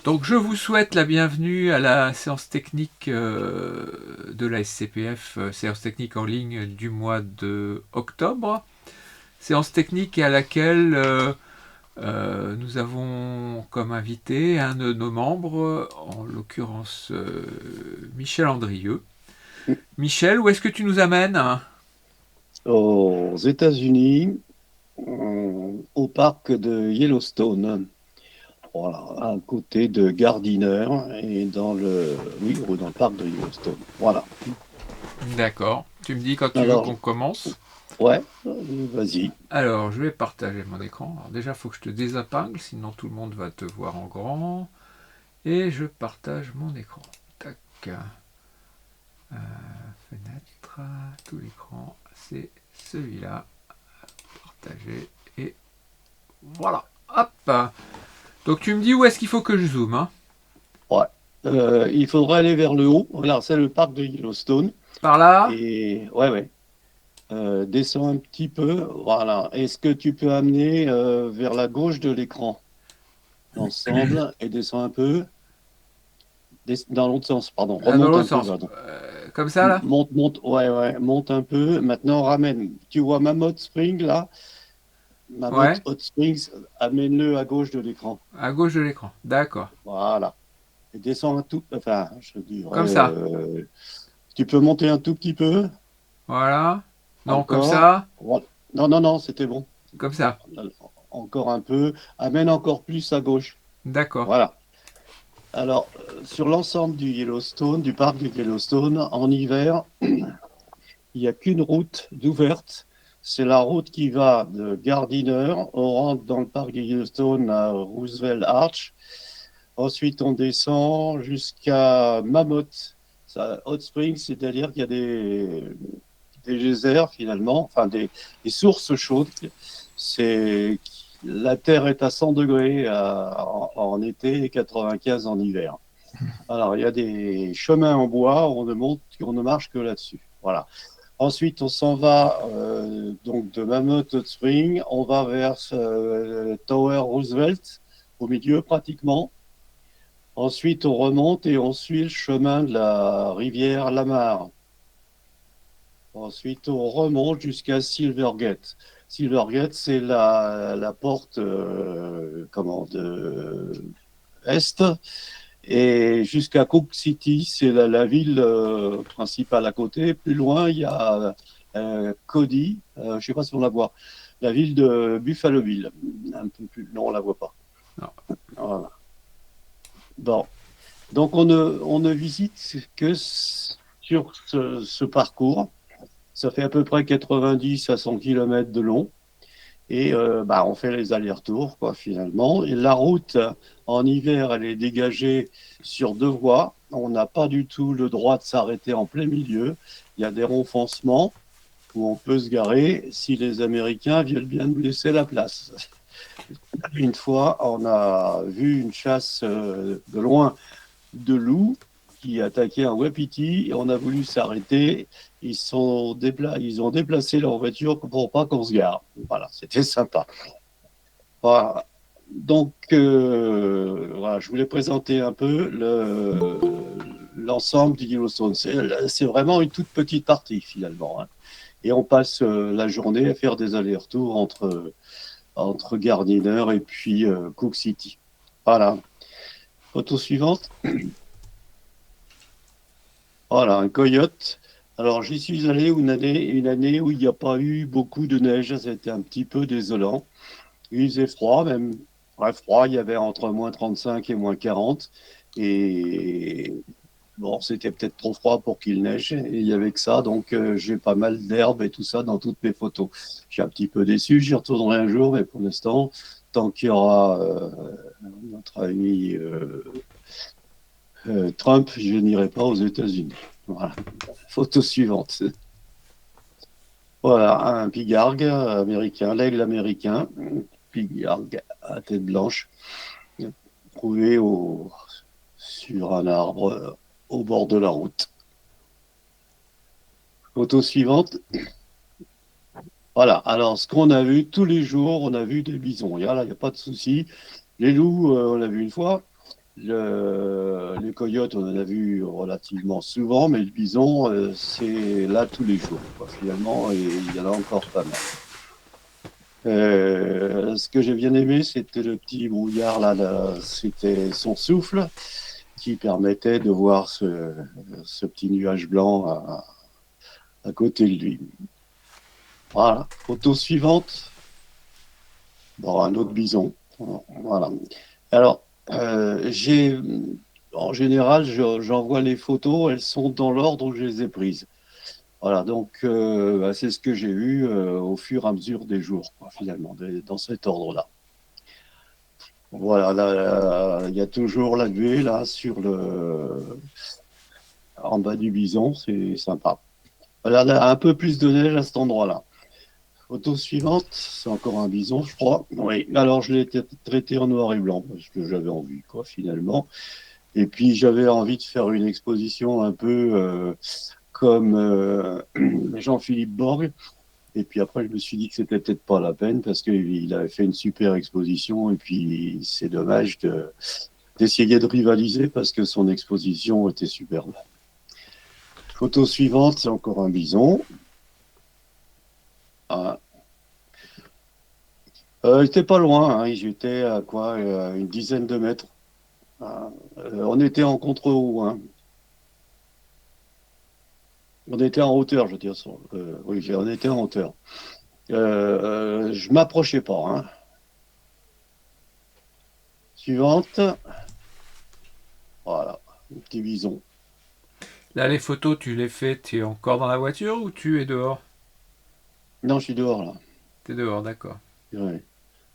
Donc je vous souhaite la bienvenue à la séance technique de la SCPF, séance technique en ligne du mois de octobre. Séance technique à laquelle nous avons comme invité un de nos membres, en l'occurrence Michel Andrieux. Michel, où est-ce que tu nous amènes? Aux États-Unis, au parc de Yellowstone, voilà, à côté de Gardiner et dans le parc de Yellowstone. Voilà. D'accord. Tu me dis quand tu veux Alors, qu'on commence. ouais, vas-y. Alors, je vais partager mon écran. Alors, déjà, il faut que je te désapingle, sinon tout le monde va te voir en grand. Et je partage mon écran. Tac. Fenêtre. Tout l'écran. C'est celui-là. Partager. Et voilà. Hop. Donc, tu me dis où est-ce qu'il faut que je zoome, hein? Ouais. Il faudrait aller vers le haut. Voilà, c'est le parc de Yellowstone. Par là? Et ouais, ouais. Descends un petit peu. Voilà. Est-ce que tu peux amener vers la gauche de l'écran l'ensemble et descends un peu. Dans l'autre sens, pardon. Ah, dans Remonte l'autre un peu, sens. pardon. Comme ça, là? Monte, monte, ouais, ouais, monte un peu. Maintenant, ramène. Tu vois Mammoth Spring là? Mammoth Ouais. Hot Springs, amène-le à gauche de l'écran. À gauche de l'écran. D'accord. Voilà. Et descends un tout. Enfin, je dirais. Comme ça. Tu peux monter un tout petit peu? Voilà. Non, comme Encore? ça. Voilà. Non, non, non, c'était bon. Comme Bon, ça. encore un peu. Amène encore plus à gauche. D'accord. Voilà. Alors, sur l'ensemble du Yellowstone, du parc du Yellowstone, en hiver, il n'y a qu'une route d'ouverte. C'est la route qui va de Gardiner. On rentre dans le parc de Yellowstone à Roosevelt Arch. Ensuite, on descend jusqu'à Mammoth, Hot Springs, c'est-à-dire qu'il y a des geysers finalement, enfin des sources chaudes. C'est, la Terre est à 100 degrés en été et 95 en hiver. Alors, il y a des chemins en bois, on ne marche que là-dessus. Voilà. Ensuite, on s'en va donc de Mammoth Hot Spring, on va vers Tower Roosevelt, au milieu pratiquement. Ensuite, on remonte et on suit le chemin de la rivière Lamar. Ensuite, on remonte jusqu'à Silvergate. Silvergate, c'est la porte de est. Et jusqu'à Cook City, c'est la ville principale à côté. Plus loin, il y a Cody, je ne sais pas si on la voit, la ville de Buffalo Bill. Un peu plus, non, on ne la voit pas. Non. Voilà. Bon, donc on ne visite que sur ce parcours. Ça fait à peu près 90 à 100 km de long. Et bah, on fait les allers-retours, quoi, finalement. Et la route, en hiver, elle est dégagée sur deux voies. On n'a pas du tout le droit de s'arrêter en plein milieu. Il y a des ronfoncements où on peut se garer si les Américains veulent bien nous laisser la place. Une fois, on a vu une chasse de loin de loups qui attaquaient un wapiti et on a voulu s'arrêter. Ils ont déplacé leur voiture pour pas qu'on se gare. Voilà, c'était sympa. Voilà. Donc, voilà, je voulais présenter un peu l'ensemble du Yellowstone. C'est vraiment une toute petite partie finalement, hein. Et on passe la journée à faire des allers-retours entre Gardiner et puis Cook City. Voilà. Photo suivante. Voilà, un coyote. Alors, j'y suis allé une année où il n'y a pas eu beaucoup de neige. C'était un petit peu désolant. Il faisait froid, même très froid. Il y avait entre moins 35 et moins 40. Et bon, c'était peut-être trop froid pour qu'il neige. Et il y avait que ça. Donc, j'ai pas mal d'herbe et tout ça dans toutes mes photos. Je suis un petit peu déçu. J'y retournerai un jour, mais pour l'instant, tant qu'il y aura notre ami Trump, je n'irai pas aux États-Unis. Voilà. Photo suivante. Voilà, un pigargue américain, l'aigle américain, pigargue à tête blanche, trouvé sur un arbre au bord de la route. Photo suivante. Voilà, alors ce qu'on a vu tous les jours, on a vu des bisons. Là, il n'y a pas de souci. Les loups, on l'a vu une fois. Les coyotes, on en a vu relativement souvent, mais le bison, c'est là tous les jours, quoi, finalement, et il y en a encore pas mal. Ce que j'ai bien aimé, c'était le petit brouillard, là, c'était son souffle qui permettait de voir ce petit nuage blanc à côté de lui. Voilà, photo suivante. Bon, un autre bison. Voilà. Alors, en général, j'envoie les photos, elles sont dans l'ordre où je les ai prises. Voilà, donc bah, c'est ce que j'ai eu au fur et à mesure des jours, quoi, finalement, dans cet ordre-là. Voilà, là, il y a toujours la nuée là en bas du bison, c'est sympa. Là, un peu plus de neige à cet endroit-là. Photo suivante, c'est encore un bison, je crois. Oui, alors je l'ai traité en noir et blanc parce que j'avais envie, quoi, finalement. Et puis j'avais envie de faire une exposition un peu comme Jean-Philippe Borg. Et puis après, je me suis dit que c'était peut-être pas la peine parce qu'il avait fait une super exposition. Et puis c'est dommage d'essayer de rivaliser parce que son exposition était superbe. Photo suivante, c'est encore un bison. Ah, il était pas loin, hein, j'étais à quoi, une dizaine de mètres. Ah, on était en contre-haut, hein. On était en hauteur, je veux dire. Oui, on était en hauteur. Je m'approchais pas, hein. Suivante, voilà, un petit bison. Là, les photos, tu les fais, tu es encore dans la voiture ou tu es dehors? Non, je suis dehors là. Tu es dehors, d'accord. Ouais.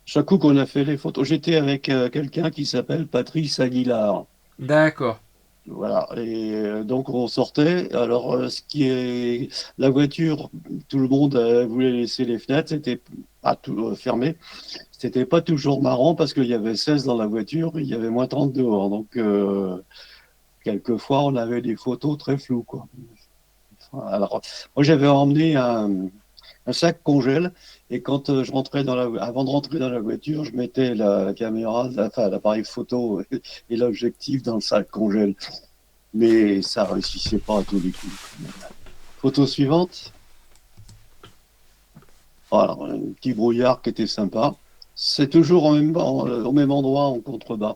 Chaque coup qu'on a fait les photos, j'étais avec quelqu'un qui s'appelle Patrice Aguilar. D'accord. Voilà, et donc on sortait. Alors, ce qui est la voiture, tout le monde voulait laisser les fenêtres, c'était pas tout fermé. C'était pas toujours marrant parce qu'il y avait 16 dans la voiture, et il y avait moins 30 dehors. Donc, quelquefois, on avait des photos très floues, quoi. Alors, moi, j'avais emmené un sac congèle et quand je rentrais avant de rentrer dans la voiture, je mettais la caméra, enfin l'appareil photo et l'objectif dans le sac congèle. Mais ça réussissait pas à tous les coups, quand même. Photo suivante. Voilà, un petit brouillard qui était sympa. C'est toujours au même endroit en contrebas.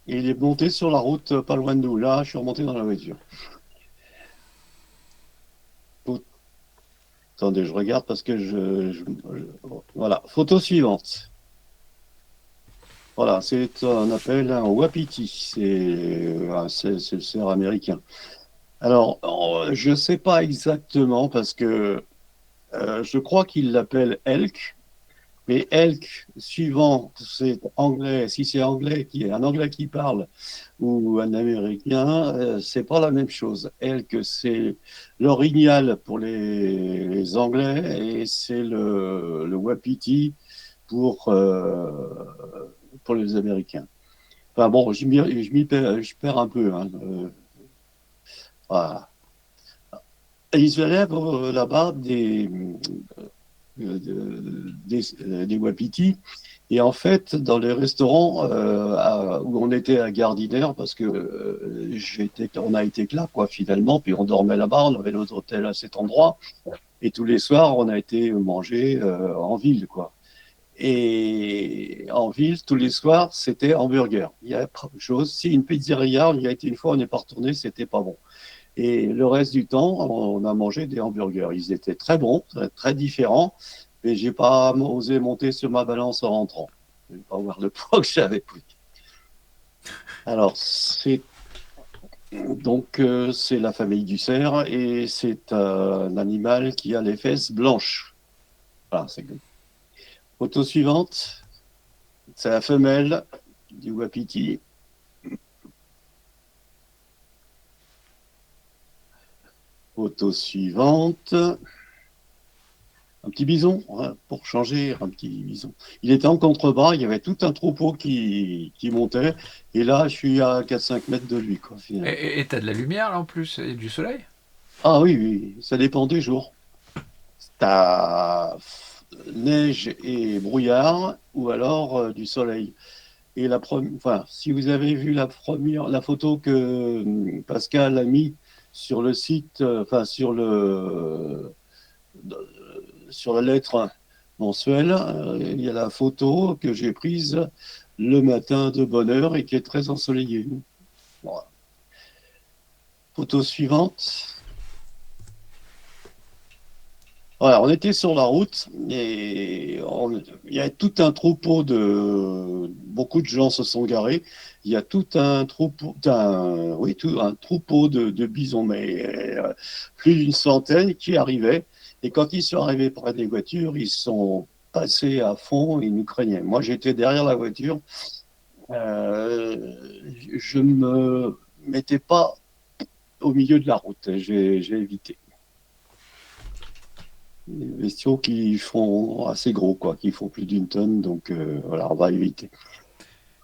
Et il est monté sur la route pas loin de nous. Là, je suis remonté dans la voiture. Attendez, je regarde parce que voilà, photo suivante. Voilà, c'est on appelle un wapiti. C'est le cerf américain. Alors, je ne sais pas exactement parce que je crois qu'il l'appelle elk. Mais elk, suivant, c'est anglais. Si c'est un anglais qui parle ou un américain, c'est pas la même chose. Elk, c'est l'orignal pour les anglais et c'est le wapiti pour les américains. Enfin bon, je perds un peu, hein. Voilà. Et ils élèvent là-bas des wapitis. Et en fait, dans les restaurants où on était à Gardiner, parce que on a été que là, quoi, finalement, puis on dormait là-bas, on avait notre hôtel à cet endroit, et tous les soirs, on a été manger en ville, quoi. Et en ville, tous les soirs, c'était hamburger. Il y a pas de chose. Si une pizzeria, on y a été une fois, on n'est pas retourné, c'était pas bon. Et le reste du temps, on a mangé des hamburgers. Ils étaient très bons, très différents, mais j'ai pas osé monter sur ma balance en rentrant. Je ne vais pas voir le poids que j'avais pris. Alors, c'est la famille du cerf et c'est un animal qui a les fesses blanches. Voilà, c'est good. Photo suivante, c'est la femelle du wapiti. Photo suivante. Un petit bison, ouais, pour changer, un petit bison. Il était en contrebas, il y avait tout un troupeau qui montait, et là, je suis à 4-5 mètres de lui, quoi, finalement. Et t'as de la lumière là en plus, et du soleil? Ah oui, oui, ça dépend des jours. T'as neige et brouillard, ou alors du soleil. Et enfin, si vous avez vu la photo que Pascal a mis sur le site, enfin sur la lettre mensuelle, il y a la photo que j'ai prise le matin de bonne heure et qui est très ensoleillée. Voilà. Photo suivante. Voilà, on était sur la route et il y a tout un troupeau de... Beaucoup de gens se sont garés. Il y a tout un troupeau, oui, tout un troupeau de bisons, mais plus d'une centaine qui arrivaient. Et quand ils sont arrivés près des voitures, ils sont passés à fond, ils nous craignaient. Moi, j'étais derrière la voiture. Je me mettais pas au milieu de la route. J'ai évité. Des bestiaux qui font assez gros, quoi, qui font plus d'une tonne, donc voilà, on va éviter.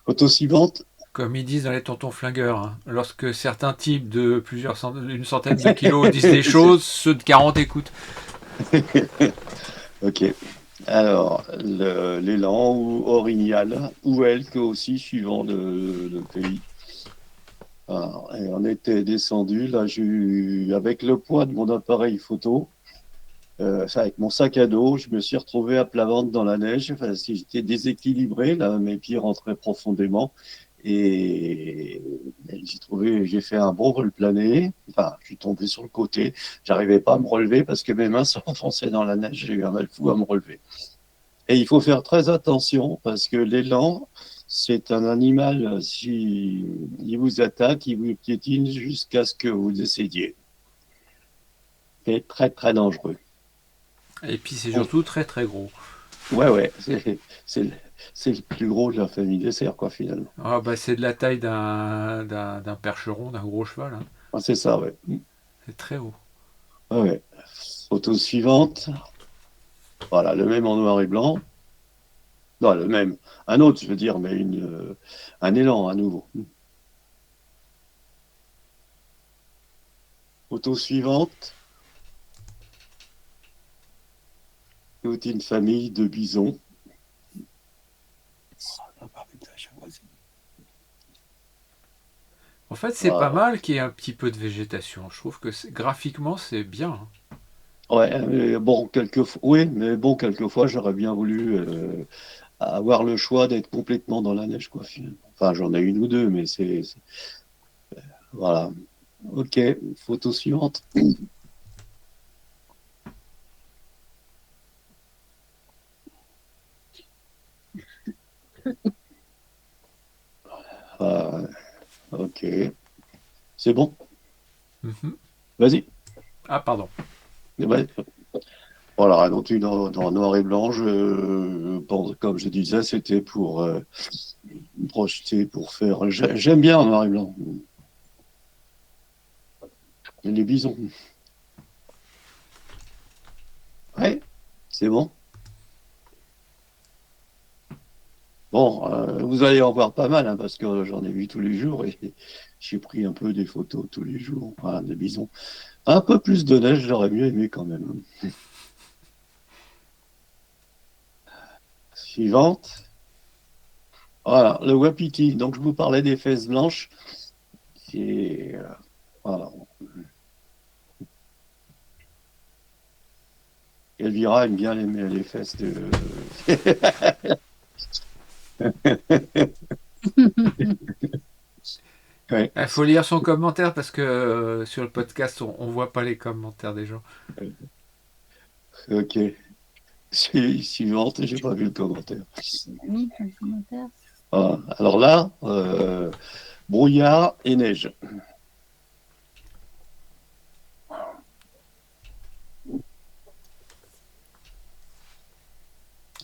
Photo suivante. Comme ils disent dans les tontons flingueurs, hein, lorsque certains types de une centaine de kilos disent des choses, ceux de 40 écoutent. Ok. Alors, l'élan ou orignal, ou elk aussi, suivant le pays. Alors, et on était descendu, là, avec le poids de mon appareil photo, avec mon sac à dos, je me suis retrouvé à plat ventre dans la neige. Enfin, si j'étais déséquilibré, là, mes pieds rentraient profondément. Et j'ai fait un bon vol plané. Enfin, je suis tombé sur le côté. J'arrivais pas à me relever parce que mes mains s'enfonçaient dans la neige. J'ai eu un mal fou à me relever. Et il faut faire très attention parce que l'élan, c'est un animal, si il vous attaque, il vous piétine jusqu'à ce que vous décédiez. C'est très, très dangereux. Et puis c'est surtout très très gros. Ouais, ouais, c'est le c'est le plus gros de la famille des cerfs, quoi, finalement. Ah, bah, c'est de la taille d'un percheron, d'un gros cheval, hein. Ah, c'est ça, ouais. C'est très haut. Ouais, ouais. Photo suivante. Voilà, le même en noir et blanc. Non, le même. Un autre, je veux dire, mais un élan à nouveau. Photo suivante. Toute une famille de bisons. En fait, c'est pas Voilà. mal qu'il y ait un petit peu de végétation. Je trouve que graphiquement, c'est bien, hein. Ouais, mais bon, quelquefois, oui, mais bon, quelquefois, j'aurais bien voulu avoir le choix d'être complètement dans la neige, quoi, finalement. Enfin, j'en ai une ou deux, mais voilà. Ok, photo suivante. Euh, ok, c'est bon. Mhm. Vas-y. Ah, pardon. Ouais. Voilà, donc dans noir et blanc, je pense, comme je disais, c'était pour projeter, pour faire. J'aime bien en noir et blanc. Les bisons. Ouais, c'est bon. Bon, vous allez en voir pas mal, hein, parce que j'en ai vu tous les jours et j'ai pris un peu des photos tous les jours, voilà, des bisons. Un peu plus de neige, j'aurais mieux aimé quand même. Suivante. Voilà, le wapiti. Donc, je vous parlais des fesses blanches. Et, voilà. Elvira aime bien les fesses de. Ouais. Il faut lire son commentaire parce que sur le podcast, on voit pas les commentaires des gens. Ok. Suivante, j'ai pas vu le commentaire. Oui, un commentaire. Voilà. Alors là, brouillard et neige.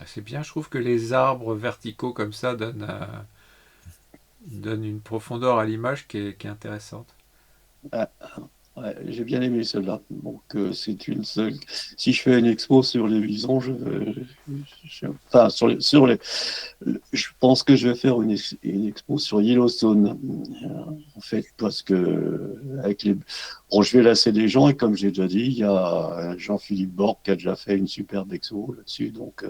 C'est bien, je trouve que les arbres verticaux comme ça donnent une profondeur à l'image qui est intéressante. Ah, Ouais, j'ai bien aimé celle-là. Donc, c'est une seule. Si je fais une expo sur les bisons, enfin, je pense que je vais faire une expo sur Yellowstone, en fait, parce que bon, je vais lasser des gens, et comme j'ai déjà dit, il y a Jean-Philippe Borg qui a déjà fait une superbe expo là-dessus, donc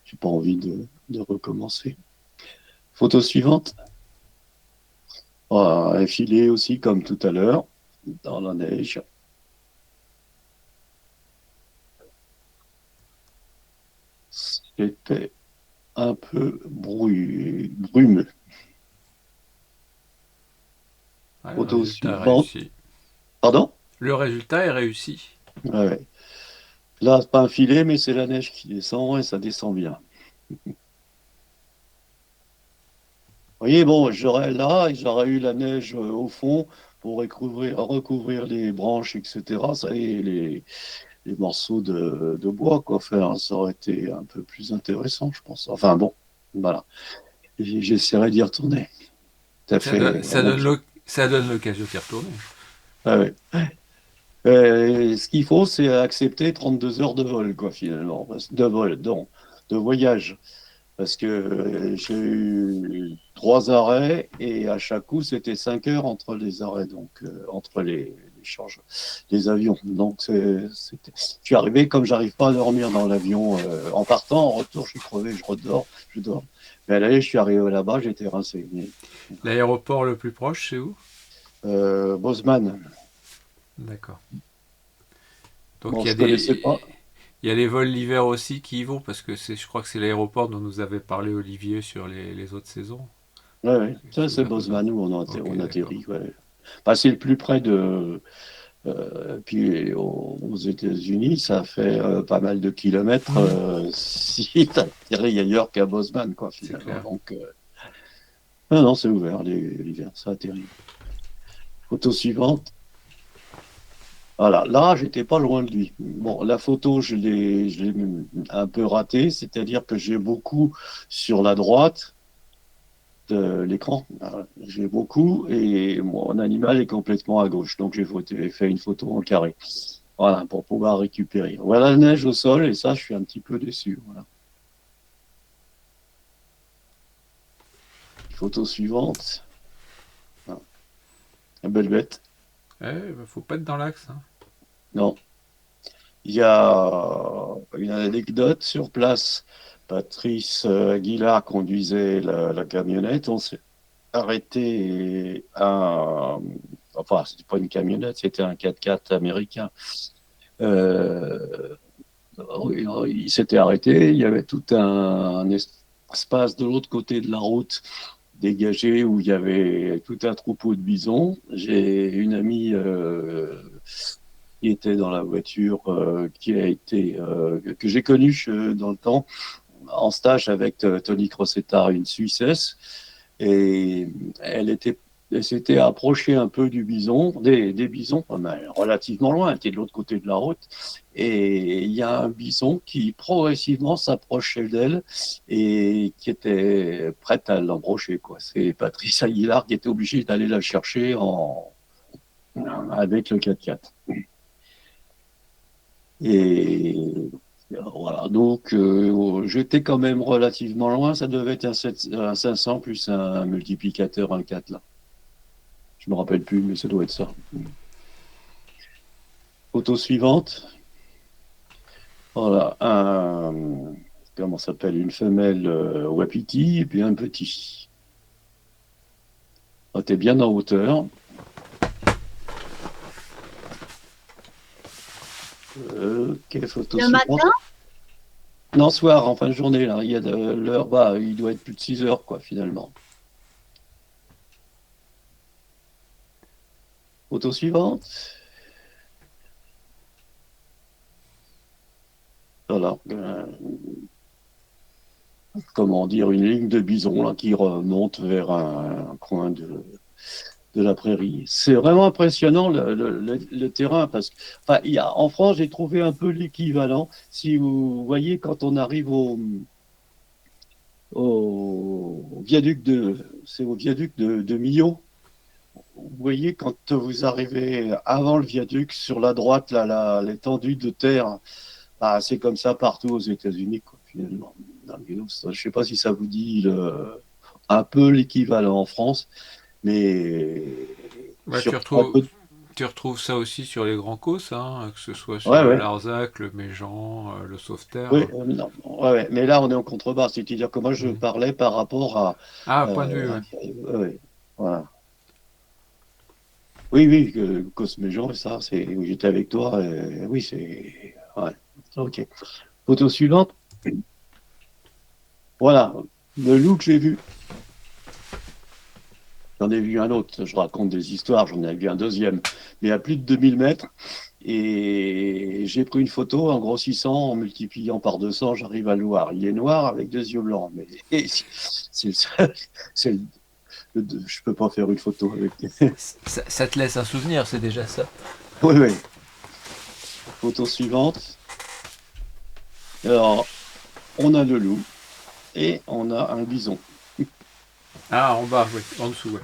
j'ai pas envie de recommencer. Photo suivante. Voilà, un filet aussi, comme tout à l'heure, dans la neige. C'était un peu brumeux. Ouais, le Photo résultat est suivante. réussi. Pardon? Le résultat est réussi. Ouais, ouais. Là, c'est pas un filet, mais c'est la neige qui descend et ça descend bien. Vous voyez, bon, j'aurais là, et j'aurais eu la neige au fond pour recouvrir les branches, etc. Ça, et les morceaux de bois, quoi. Enfin, ça aurait été un peu plus intéressant, je pense. Enfin, bon, voilà. Et j'essaierai d'y retourner. Tout à Ça, fait. ça donne l'occasion d'y retourner. Ah ouais. Ce qu'il faut, c'est accepter 32 heures de vol, quoi, finalement. De vol, non, de voyage. Parce que j'ai eu 3 arrêts et à chaque coup, c'était 5 heures entre les arrêts, donc entre les changes, les avions. Donc, je suis arrivé, comme j'arrive pas à dormir dans l'avion en partant, en retour, je suis crevé, je dors. Mais à l'aller, je suis arrivé là-bas, j'étais rincé. L'aéroport le plus proche, c'est où? Bosman, D'accord. Donc bon, je connaissais pas. il y a les vols l'hiver aussi qui y vont, parce que je crois que c'est l'aéroport dont nous avait parlé Olivier sur les autres saisons. Ouais, ouais. Ça, Si vous c'est avez Bosman où Ok, on d'accord. atterrit. Ouais. Bah, c'est le plus près de. Puis aux États-Unis, ça fait pas mal de kilomètres si tu atterris ailleurs qu'à Bosman, quoi, C'est finalement. clair. Donc, non, non, c'est ouvert l'hiver, ça atterrit. Photo suivante. Voilà, là, j'étais pas loin de lui. Bon, la photo, je l'ai un peu ratée, c'est-à-dire que j'ai beaucoup sur la droite de l'écran. J'ai beaucoup et mon animal est complètement à gauche. Donc j'ai fait une photo en carré. Voilà, pour pouvoir récupérer. Voilà la neige au sol et ça, je suis un petit peu déçu. Voilà. Photo suivante. Ah, une belle bête. Faut pas être dans l'axe, hein. Non. Il y a une anecdote sur place. Patrice Aguilar conduisait la camionnette. On s'est arrêté à. Enfin, c'était pas une camionnette, c'était un 4x4 américain. Euh, il s'était arrêté, il y avait tout un espace de l'autre côté de la route dégagé où il y avait tout un troupeau de bisons. J'ai une amie qui était dans la voiture, que j'ai connue dans le temps en stage avec Tony Crossetto, une Suissesse, et elle était elle s'était approchée un peu du bison, des bisons, relativement loin, elle était de l'autre côté de la route, et il y a un bison qui progressivement s'approchait d'elle et qui était prête à l'embrocher, quoi. C'est Patrice Aguilar qui était obligé d'aller la chercher avec le 4x4. Et voilà, donc j'étais quand même relativement loin, ça devait être un 500 plus un multiplicateur 1,4 là. Je me rappelle plus, mais ça doit être ça. Photo suivante. Voilà, comment ça s'appelle? Une femelle wapiti et puis un petit. Ah, t'es bien en hauteur. Ok, photo Le suivante. matin, Non, soir, en fin de journée, là, il y a de l'heure, bah, il doit être plus de 6 heures, quoi, finalement. Photo suivante. Voilà, comment dire, une ligne de bison là, qui remonte vers un coin de la prairie. C'est vraiment impressionnant le terrain parce que, enfin, en France, j'ai trouvé un peu l'équivalent. Si vous voyez, quand on arrive au viaduc de Millau, vous voyez, quand vous arrivez avant le viaduc, sur la droite, là, l'étendue de terre, bah, c'est comme ça partout aux États-Unis, quoi, finalement. Dans le Yellowstone. Je ne sais pas si ça vous dit un peu l'équivalent en France, mais Bah, sur un peu. tu retrouves ça aussi sur les grands causes, hein, que ce soit sur Ouais, le ouais. Larzac, le Méjean, le Oui, Sauveterre. non, ouais, ouais. Mais là, on est en contrebas. C'est-à-dire que moi, je Mhm. parlais par rapport à. Ah, point de vue, ouais. Ouais, ouais. Voilà. Oui, oui, Cosméjean, ça, c'est. J'étais avec toi. Oui, c'est. Ouais. Ok. Photo suivante. Voilà. Le loup que j'ai vu. J'en ai vu un autre. Je raconte des histoires. J'en ai vu un deuxième. Mais à plus de 2000 mètres. Et j'ai pris une photo en grossissant, en multipliant par 200, j'arrive à le voir. Il est noir avec deux yeux blancs. Mais c'est le seul. C'est le je peux pas faire une photo avec. Ça te laisse un souvenir, c'est déjà ça. Oui, oui. Photo suivante. Alors, on a le loup et on a un bison. Ah, en bas, oui, en dessous, ouais.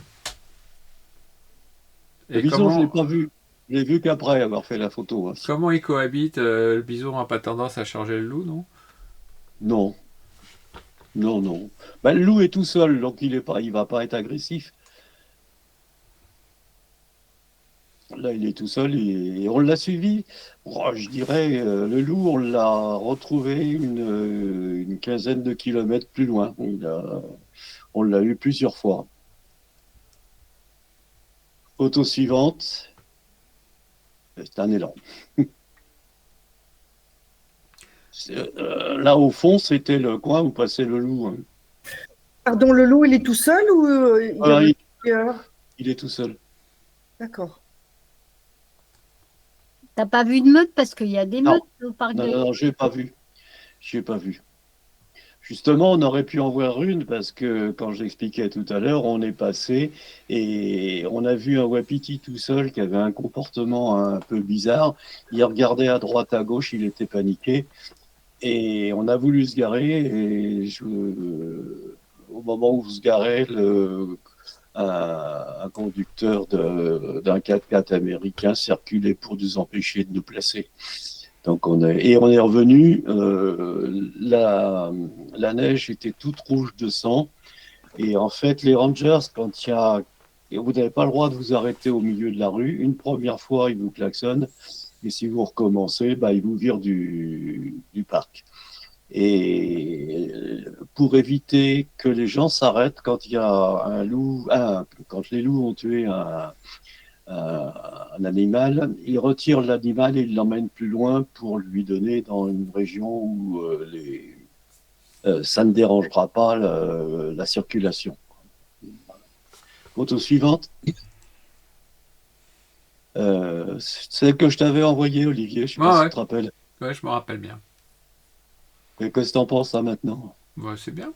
Le Et bison, je l'ai pas vu. Je l'ai vu qu'après avoir fait la photo, hein. comment ils cohabitent? Le bison n'a pas tendance à charger le loup, non? Non, non, non. Ben, le loup est tout seul, donc il va pas être agressif. Là, il est tout seul et on l'a suivi. Oh, je dirais, le loup, on l'a retrouvé une quinzaine de kilomètres plus loin. On l'a eu plusieurs fois. Photo suivante. C'est un élan. Là, au fond, c'était le coin où passait le loup, hein. Pardon, le loup, il est tout seul ou il y en Voilà, a il, plusieurs? il est tout seul. D'accord. T'as pas vu de meute parce qu'il y a des Non, meutes au parc non, de... non, non, je n'ai pas vu. Je n'ai pas vu. Justement, on aurait pu en voir une parce que, quand j'expliquais tout à l'heure, on est passé et on a vu un wapiti tout seul qui avait un comportement un peu bizarre. Il regardait à droite, à gauche, il était paniqué et on a voulu se garer et au moment où se garait, un conducteur d'un 4x4 américain circulait pour nous empêcher de nous placer. Donc on est revenu. La neige était toute rouge de sang. Et en fait, les Rangers, quand il y a, et vous n'avez pas le droit de vous arrêter au milieu de la rue. Une première fois, ils vous klaxonnent. Et si vous recommencez, bah, ils vous virent du parc. Et pour éviter que les gens s'arrêtent quand il y a un loup, quand les loups ont tué un animal, ils retirent l'animal et ils l'emmènent plus loin pour lui donner dans une région où ça ne dérangera pas la circulation. Photo suivante. Celle que je t'avais envoyée, Olivier, je ne sais Ouais, pas si tu ouais, te rappelles. ouais, je me rappelle bien. Et qu'est-ce que tu en penses là maintenant? Ouais, c'est bien.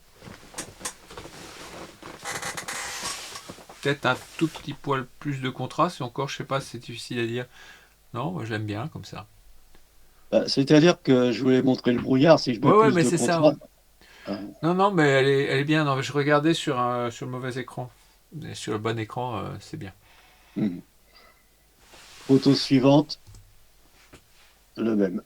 Peut-être un tout petit poil plus de contraste, et encore, je sais pas, c'est difficile à dire. Non, moi je l'aime bien comme ça. Bah, c'est-à-dire que je voulais montrer le brouillard. Si je Ouais, mets ouais, plus mais de c'est ça, ouais. contraste. Hein. Non, non, mais elle est bien. Non, mais je regardais sur le mauvais écran. Mais sur le bon écran, c'est bien. Hmm. Photo suivante, le même.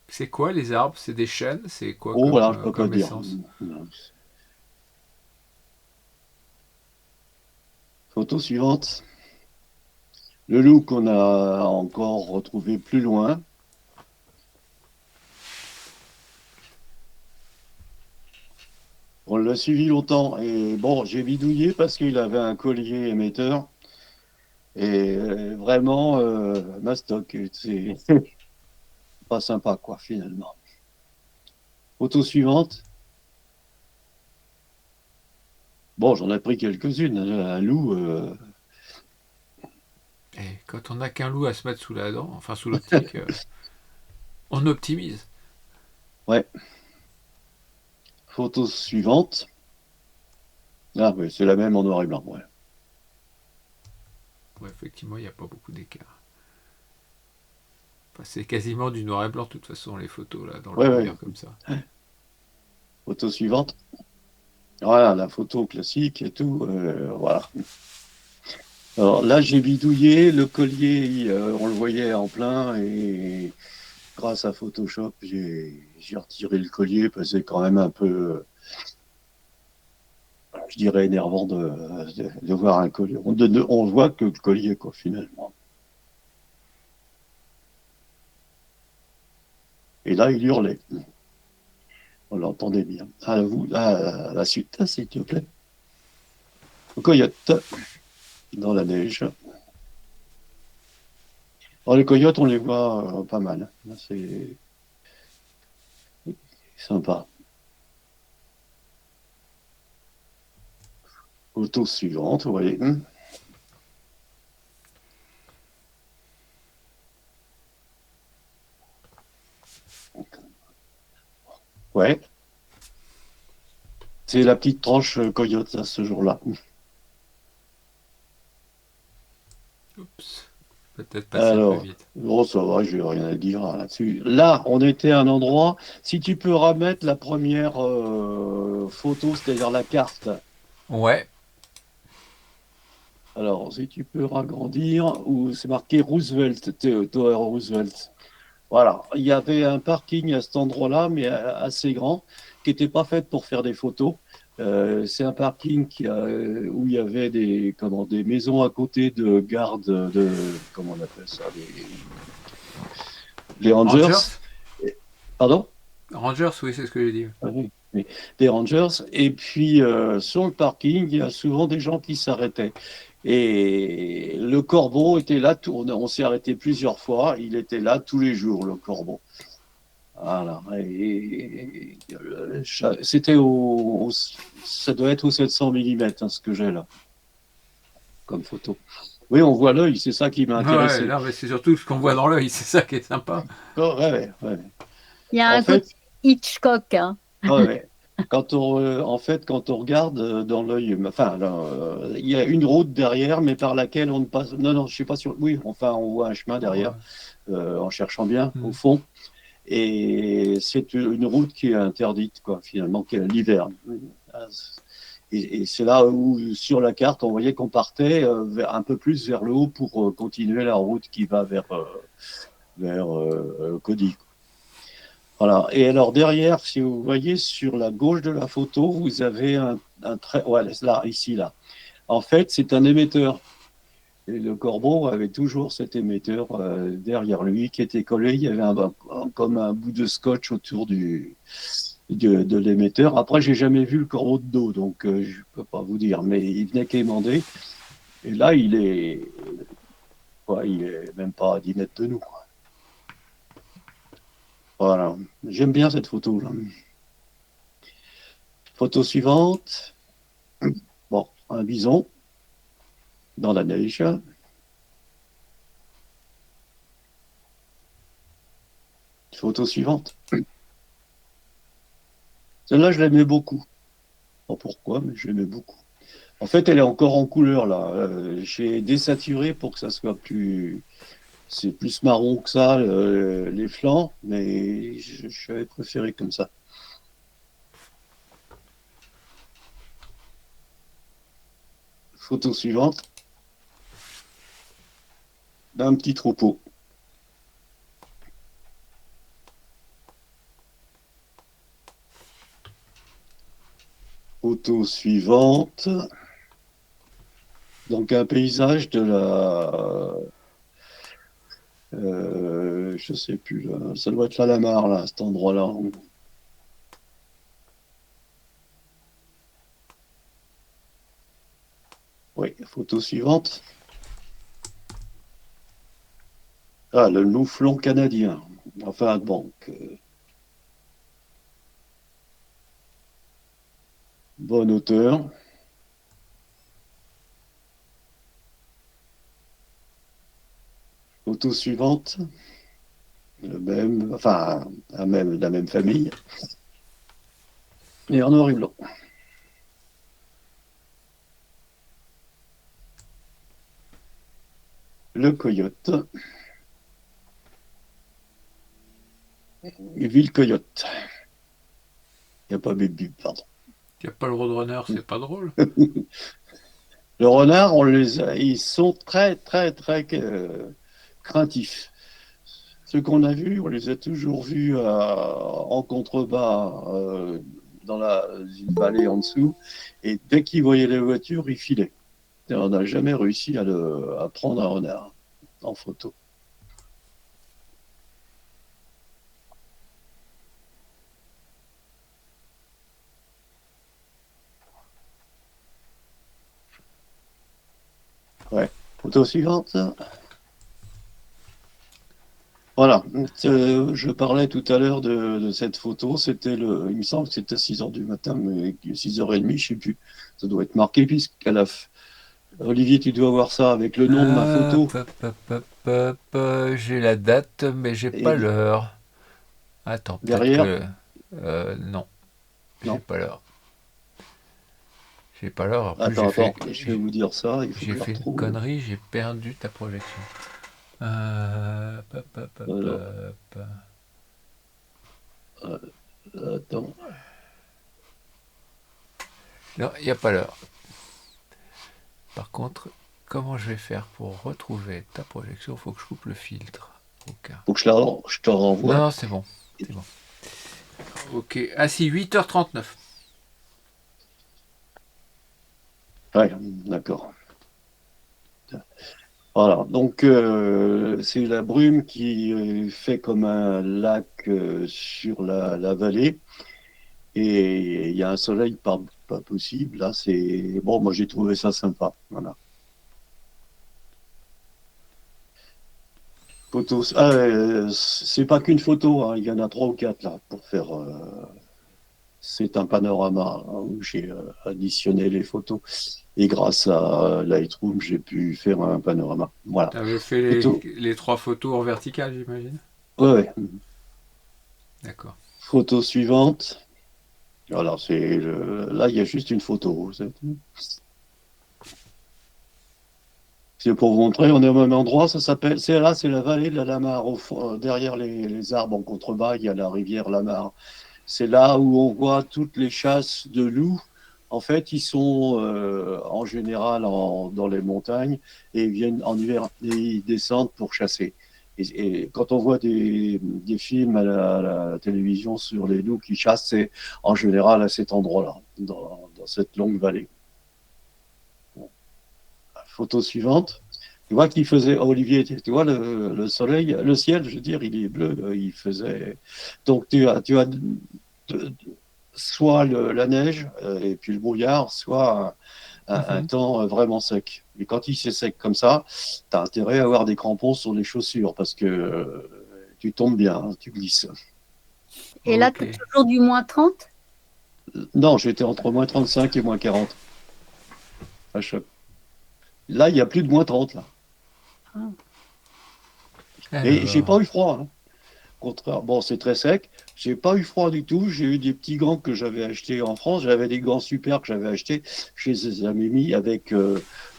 C'est quoi les arbres? C'est des chênes? C'est quoi Oh, comme, voilà, je peux pas comme dire. essence? Photo suivante. Le loup qu'on a encore retrouvé plus loin. On l'a suivi longtemps et bon, j'ai bidouillé parce qu'il avait un collier émetteur et vraiment, mastoc, c'est pas sympa quoi finalement. Photo suivante. Bon, j'en ai pris quelques-unes. Un loup, Et quand on n'a qu'un loup à se mettre sous la dent, enfin sous l'optique, on optimise. ouais. Photo suivante. Ah oui, c'est la même en noir et blanc. Ouais, Ouais, effectivement, il n'y a pas beaucoup d'écart. Enfin, c'est quasiment du noir et blanc, de toute façon, les photos, là, dans le ouais, ouais. brouillard comme ça. Photo suivante. Voilà, la photo classique et tout. Voilà. Alors là, j'ai bidouillé le collier, on le voyait en plein et grâce à Photoshop, j'ai retiré le collier parce que c'est quand même un peu, je dirais, énervant de voir un collier. On voit que le collier, quoi, finalement. Et là, il hurlait. On l'entendait bien. À vous, à la suite, s'il te plaît. Le coyote dans la neige. Alors, les coyotes, on les voit pas mal. C'est sympa. Photo suivante, vous voyez. Ouais, c'est la petite tranche coyote, là, ce jour-là. Oups, peut-être passer un peu Alors, vite. bon, ça va, je n'ai rien à dire là-dessus. Là, on était à un endroit, si tu peux remettre la première photo, c'est-à-dire la carte. Ouais, Alors, si tu peux ragrandir, où c'est marqué Roosevelt, Tower Roosevelt. Voilà, il y avait un parking à cet endroit-là, mais assez grand, qui n'était pas fait pour faire des photos. C'est un parking où il y avait des maisons à côté de garde comment on appelle ça, les Rangers. Rangers. Pardon? Rangers, oui, c'est ce que j'ai dit. Ah oui, oui, des Rangers. Et puis, sur le parking, il y a souvent des gens qui s'arrêtaient. Et le corbeau était là, on s'est arrêté plusieurs fois, il était là tous les jours, le corbeau. Voilà. C'était ça doit être au 700 mm, ce que j'ai là, comme photo. Oui, on voit l'œil, c'est ça qui m'a Ouais, intéressé. non, mais c'est surtout ce qu'on voit dans l'œil, c'est ça qui est sympa. Oh, ouais, ouais. Il y a En un côté fait, Hitchcock, hein. ouais, ouais. En fait, quand on regarde dans l'œil, enfin, là, il y a une route derrière, mais par laquelle on ne passe. Non, non, je suis pas sûr. Oui, enfin, on voit un chemin derrière, Ouais. en cherchant bien, au Hmm. fond. Et c'est une route qui est interdite, quoi, finalement, qui est l'hiver. Et c'est là où, sur la carte, on voyait qu'on partait un peu plus vers le haut pour continuer la route qui va vers Cody. Voilà. Et alors derrière, si vous voyez sur la gauche de la photo, vous avez un trait. Ouais, là, ici, là. En fait, c'est un émetteur. Et le corbeau avait toujours cet émetteur derrière lui qui était collé. Il y avait comme un bout de scotch autour de l'émetteur. Après, j'ai jamais vu le corbeau de dos, donc je ne peux pas vous dire. Mais il venait quémander. Et là, il est même pas à 10 mètres de nous. Voilà. J'aime bien cette photo là. Photo suivante. Bon, un bison dans la neige. Photo suivante. Celle-là, je l'aimais beaucoup. Pas pourquoi, mais je l'aimais beaucoup. En fait, elle est encore en couleur là. J'ai désaturé pour que ça soit plus. C'est plus marron que ça, les flancs, mais j'avais préféré comme ça. Photo suivante d'un petit troupeau. Photo suivante. Donc un paysage de la. Je sais plus, là. Ça doit être la Lamar, là, cet endroit-là. Oui, photo suivante. Ah, le mouflon canadien. Enfin, bon, bonne hauteur. Photo suivante. Le même, enfin, la même famille. Et en noir et blanc. Le coyote. Et Ville Coyote. Il n'y a pas Baby, pardon. Il n'y a pas le Roadrunner, c'est pas drôle. Le renard, ils sont très, très, très craintifs. Ceux qu'on a vus, on les a toujours vus en contrebas dans une vallée en dessous. Et dès qu'ils voyaient les voitures, ils filaient. Et on n'a jamais réussi à prendre un renard en photo. Ouais. Photo suivante. Voilà. Je parlais tout à l'heure de cette photo. Il me semble que c'était à 6 heures du matin, mais 6h30, je ne sais plus. Ça doit être marqué Olivier, tu dois voir ça avec le nom de ma photo. J'ai la date, mais j'ai pas Et l'heure. Attends, peut-être derrière, que... non, j'ai non. pas l'heure. J'ai pas l'heure. En plus, Attends, je vais vous dire ça. Il faut que j'ai je la fait une retrouve. connerie, j'ai perdu ta projection. Hop, hop, hop, Alors, hop. attends. Non, il n'y a pas l'heure. Par contre, comment je vais faire pour retrouver ta projection? Il faut que je coupe le filtre. Ok. Faut que je te Non, renvoie. non, c'est bon. C'est bon. Ok. Ah si, 8h39. Ouais, d'accord. Voilà. Donc, c'est la brume qui fait comme un lac sur la vallée. Et il y a un soleil pas possible. Là, c'est bon. Moi, j'ai trouvé ça sympa. Voilà. Photos. Ah, c'est pas qu'une photo. Hein. Il y en a trois ou quatre là pour faire. C'est un panorama hein, où j'ai additionné les photos. Et grâce à Lightroom, j'ai pu faire un panorama. Voilà. Tu avais fait Photo. les trois photos en vertical, j'imagine. Ouais, ouais. D'accord. Photo suivante. Voilà, là, il y a juste une photo. C'est pour vous montrer, on est au même endroit, ça s'appelle, c'est la vallée de la Lamare, au fond, derrière les arbres en contrebas, il y a la rivière Lamare. C'est là où on voit toutes les chasses de loups. En fait, ils sont en général dans les montagnes et ils viennent en hiver et ils descendent pour chasser. Et quand on voit des films à la télévision sur les loups qui chassent, c'est en général à cet endroit-là, dans cette longue vallée. Photo suivante. Tu vois qu'il faisait, Olivier, tu vois le soleil, le ciel, je veux dire, il est bleu, il faisait. Donc tu as soit la neige et puis le brouillard, soit un Mhm. temps vraiment sec. Et quand il s'est sec comme ça, tu as intérêt à avoir des crampons sur les chaussures parce que tu tombes bien, hein, tu glisses. Et là, Ok. tu as toujours du -30? Non, j'étais entre -35 et -40 à chaque. Là, il y a plus de -30 là. Ah. Et j'ai pas Alors. eu froid. Hein. Contraire, bon, c'est très sec. J'ai pas eu froid du tout. J'ai eu des petits gants que j'avais achetés en France. J'avais des gants super que j'avais achetés chez Zamimi avec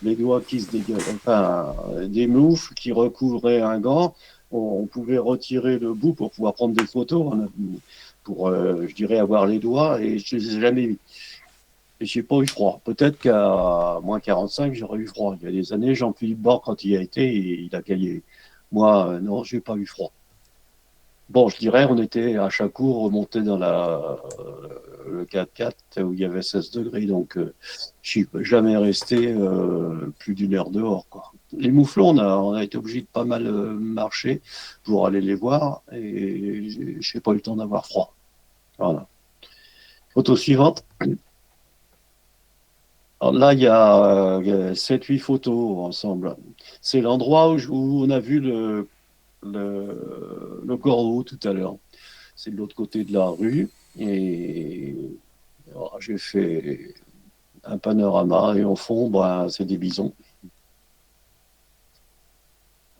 les doigts qui se dégagent, enfin, des moufles qui recouvraient un gant. On pouvait retirer le bout pour pouvoir prendre des photos, hein, pour, je dirais, avoir les doigts et je les ai jamais mis. Et j'ai pas eu froid. Peut-être qu'à -45, j'aurais eu froid. Il y a des années, Jean-Philippe Bord, quand il y a été, il a caillé. Moi, non, j'ai pas eu froid. Bon, je dirais, on était à Chacour remonté dans le 4x4 où il y avait 16 degrés, donc je suis jamais resté plus d'une heure dehors, quoi. Les mouflons, on a été obligé de pas mal marcher pour aller les voir et j'ai pas eu le temps d'avoir froid. Voilà. Photo suivante. Alors là, il y a 7-8 photos ensemble. C'est l'endroit où on a vu le corbeau tout à l'heure. C'est de l'autre côté de la rue. Et alors, j'ai fait un panorama et au fond, ben, c'est des bisons.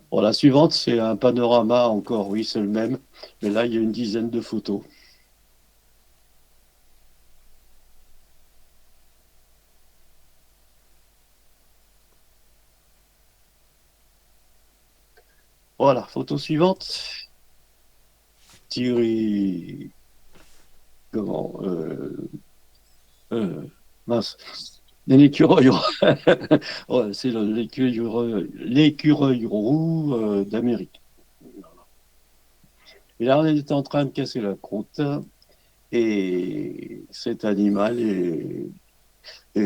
Bon, la suivante, c'est un panorama encore, oui, c'est le même, mais là, il y a une dizaine de photos. Voilà, photo suivante. Thierry, comment Mince. Un écureuil. Ouais, c'est l'écureuil roux d'Amérique. Et là, on est en train de casser la croûte et cet animal est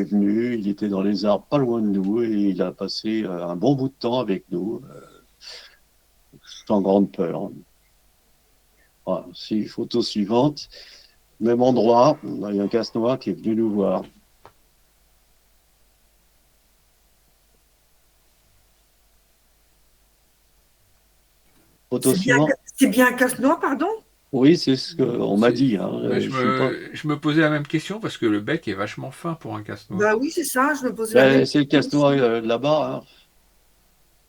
venu, il était dans les arbres pas loin de nous et il a passé un bon bout de temps avec nous, sans grande peur. Voilà, c'est photo suivante, même endroit, il y a un casse-noix qui est venu nous voir. Photo C'est bien, suivante. c'est bien un casse-noix, pardon? Oui, c'est ce qu'on m'a dit. Hein. Mais Je suis pas. je me posais la même question parce que le bec est vachement fin pour un casse-noix. Bah oui, c'est ça, je me posais la Ben, même c'est le question casse-noix aussi. là-bas, hein,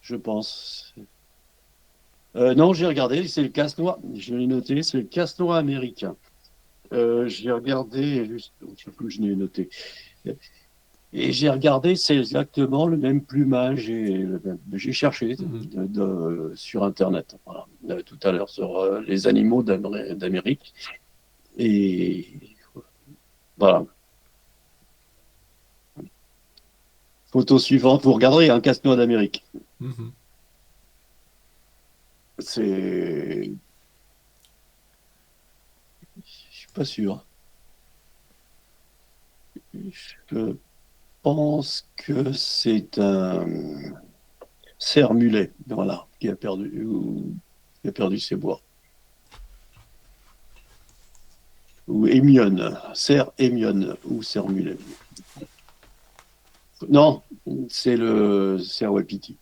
je pense. Non, j'ai regardé, c'est le casse-noix. Je l'ai noté, c'est le casse-noix américain. J'ai regardé, juste, je sais plus où je l'ai noté. Et j'ai regardé, c'est exactement le même plumage. J'ai cherché Mhm. sur Internet, voilà, tout à l'heure sur les animaux d'Amérique. Et voilà. Photo suivante, vous regarderez un casse-noix d'Amérique. Mhm. C'est. Je suis pas sûr. Je pense que c'est un cerf-mulet, voilà, qui a perdu ses bois. Ou émionne, cerf émionne ou cerf-mulet. Non, c'est le cerf wapiti.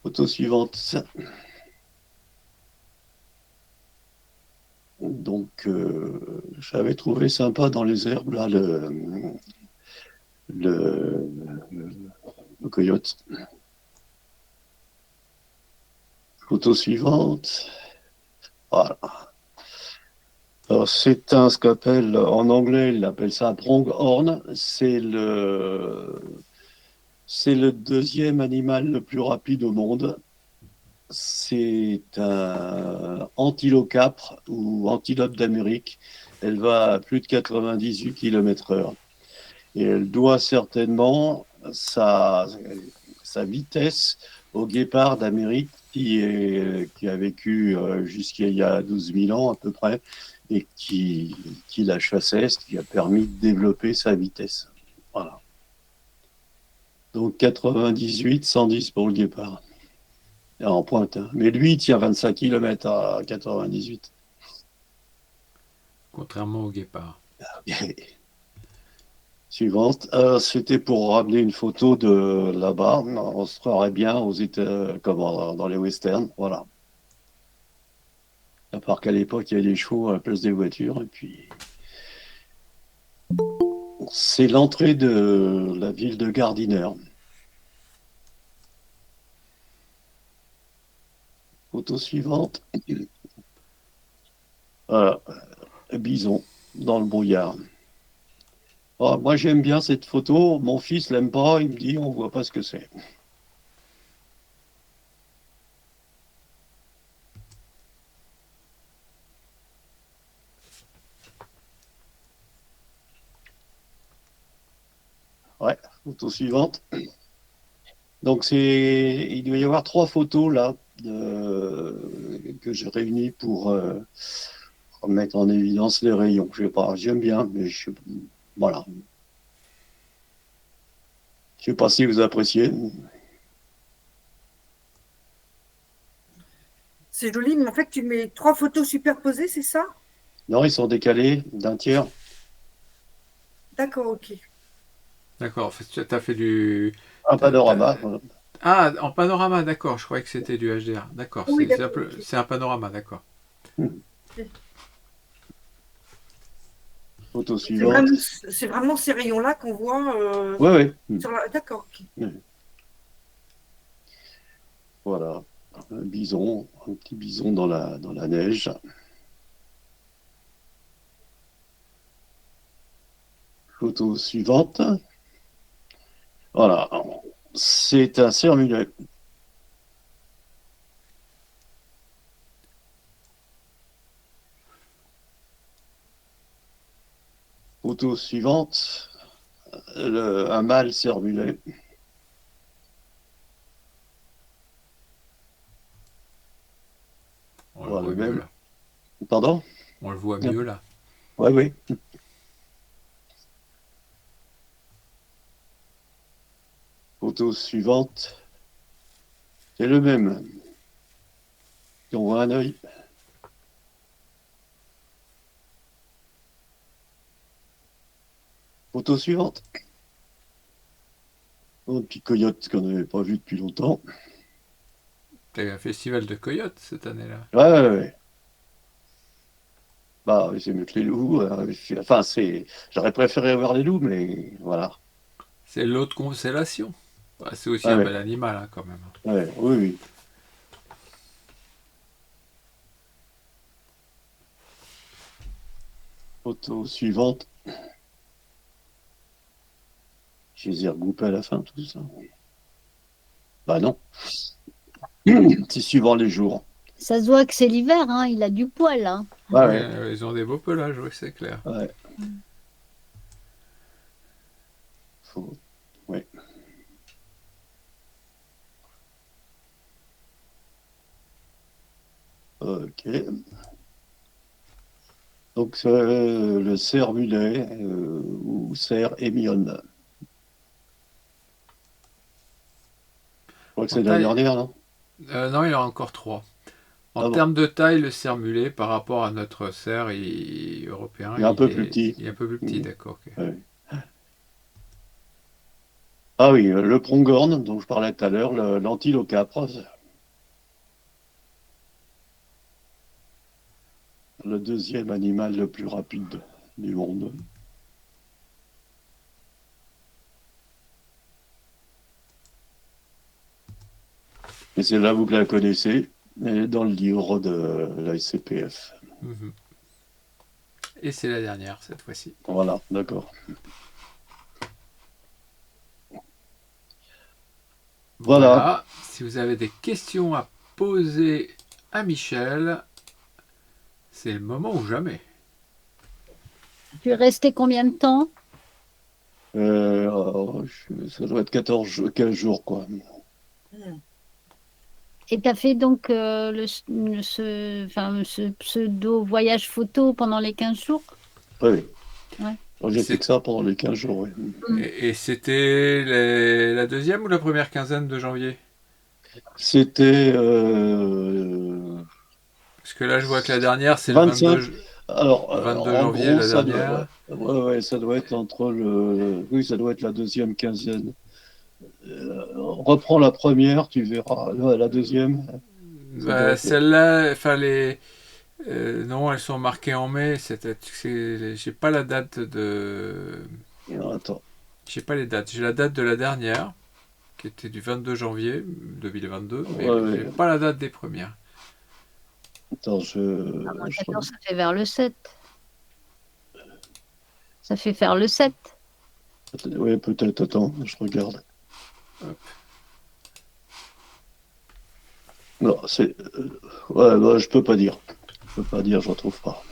Photo suivante. Donc, j'avais trouvé sympa dans les herbes, là, le, le coyote. Photo suivante. Voilà. Alors, c'est ce qu'on appelle, en anglais, il appelle ça un pronghorn. C'est le deuxième animal le plus rapide au monde. C'est un antilocapre ou antilope d'Amérique. Elle va à plus de 98 km/h. Et elle doit certainement sa vitesse au guépard d'Amérique qui a vécu jusqu'à il y a 12 000 ans à peu près et qui la chassait, ce qui a permis de développer sa vitesse. Voilà. Donc 98, 110 pour le guépard. En pointe, hein. Mais lui, il tient 25 km à 98. Contrairement au guépard. Suivante. C'était pour ramener une photo de là-bas. On se croirait bien aux États, comme dans les westerns. Voilà. À part qu'à l'époque, il y avait des chevaux à la place des voitures. Et puis, c'est l'entrée de la ville de Gardiner. Photo suivante. Voilà. Bison dans le brouillard. Ah, moi, j'aime bien cette photo. Mon fils l'aime pas. Il me dit, on voit pas ce que c'est. Ouais. Photo suivante. Donc, il doit y avoir trois photos là que j'ai réunies pour mettre en évidence les rayons. Je sais pas, j'aime bien, mais voilà. Je sais pas si vous appréciez. C'est joli, mais en fait, tu mets trois photos superposées, c'est ça? Non, ils sont décalés d'un tiers. D'accord, ok. D'accord. En fait, tu as fait du. Un t'as- t'as- panorama. Voilà. Ah, en panorama, d'accord. Je croyais que c'était du HDR. D'accord. Oui, d'accord, ok. C'est un panorama, d'accord. Photo C'est vraiment, suivante. c'est vraiment ces rayons-là qu'on voit Oui, oui. sur la. D'accord, ok. Voilà. Un petit bison dans la neige. Photo suivante. Voilà. C'est un cerf-mulet. Photo suivante, un mâle cerf-mulet. On le Voilà, voit le mieux même. là. Pardon? On le voit mieux là. Oui, oui. Photo suivante, c'est le même. On voit un œil. Photo suivante. Un petit coyote qu'on n'avait pas vu depuis longtemps. T'as un festival de coyotes cette année-là. Ouais, ouais, ouais. Bah, c'est mieux que les loups. Enfin, j'aurais préféré voir les loups, mais voilà. C'est l'autre constellation. Ouais, c'est aussi Ouais, un ouais, bel animal hein, quand même. ouais, oui, oui. Photo suivante. Je les ai regroupés à la fin, tout ça. Bah non. C'est suivant les jours. Ça se voit que c'est l'hiver, hein, il a du poil. Hein. Ouais, Ouais, ouais, ils ont des beaux pelages, oui, c'est clair. ouais. Ouais. Ok. Donc, le cerf mulet ou cerf émionne. Je crois que En c'est la taille, dernière, non? non, il y en a encore trois. En Ah bon, termes de taille, le cerf mulet par rapport à notre cerf européen, il est un peu plus petit. il est un peu plus petit, Mhm. d'accord. Ok. Ouais. Ah oui, le prongorn, dont je parlais tout à l'heure, l'antilocapre, le deuxième animal le plus rapide du monde. Et c'est là vous la connaissez, elle est dans le livre de la SCPF. Mhm. Et c'est la dernière cette fois-ci. Voilà, d'accord. Voilà. Voilà. Si vous avez des questions à poser à Michel, c'est le moment ou jamais. Tu es resté combien de temps? Ça doit être 15 jours, quoi. Et tu as fait donc ce pseudo voyage photo pendant les 15 jours? Oui, oui. Ouais. J'ai fait que ça pendant les 15 jours, oui. Et c'était la deuxième ou la première quinzaine de janvier? C'était Parce que là, je vois que la dernière, c'est le 25. 22, Alors, 22 en janvier, gros, la dernière. ouais, ouais, ça doit être entre oui, ça doit être la deuxième quinzaine. Reprends la première, tu verras. La deuxième, ça doit Bah, être. celle-là, enfin non, elles sont marquées en mai. J'ai pas la date Attends. j'ai pas les dates. J'ai la date de la dernière, qui était du 22 janvier 2022, mais Ouais, j'ai ouais. pas la date des premières. Attends, Ah, moins 14, ça fait vers le 7. Ça fait faire le 7. ouais, peut-être. Attends, je regarde. Hop. Non, c'est. Ouais, bah, je peux pas dire. Je peux pas dire, je retrouve pas.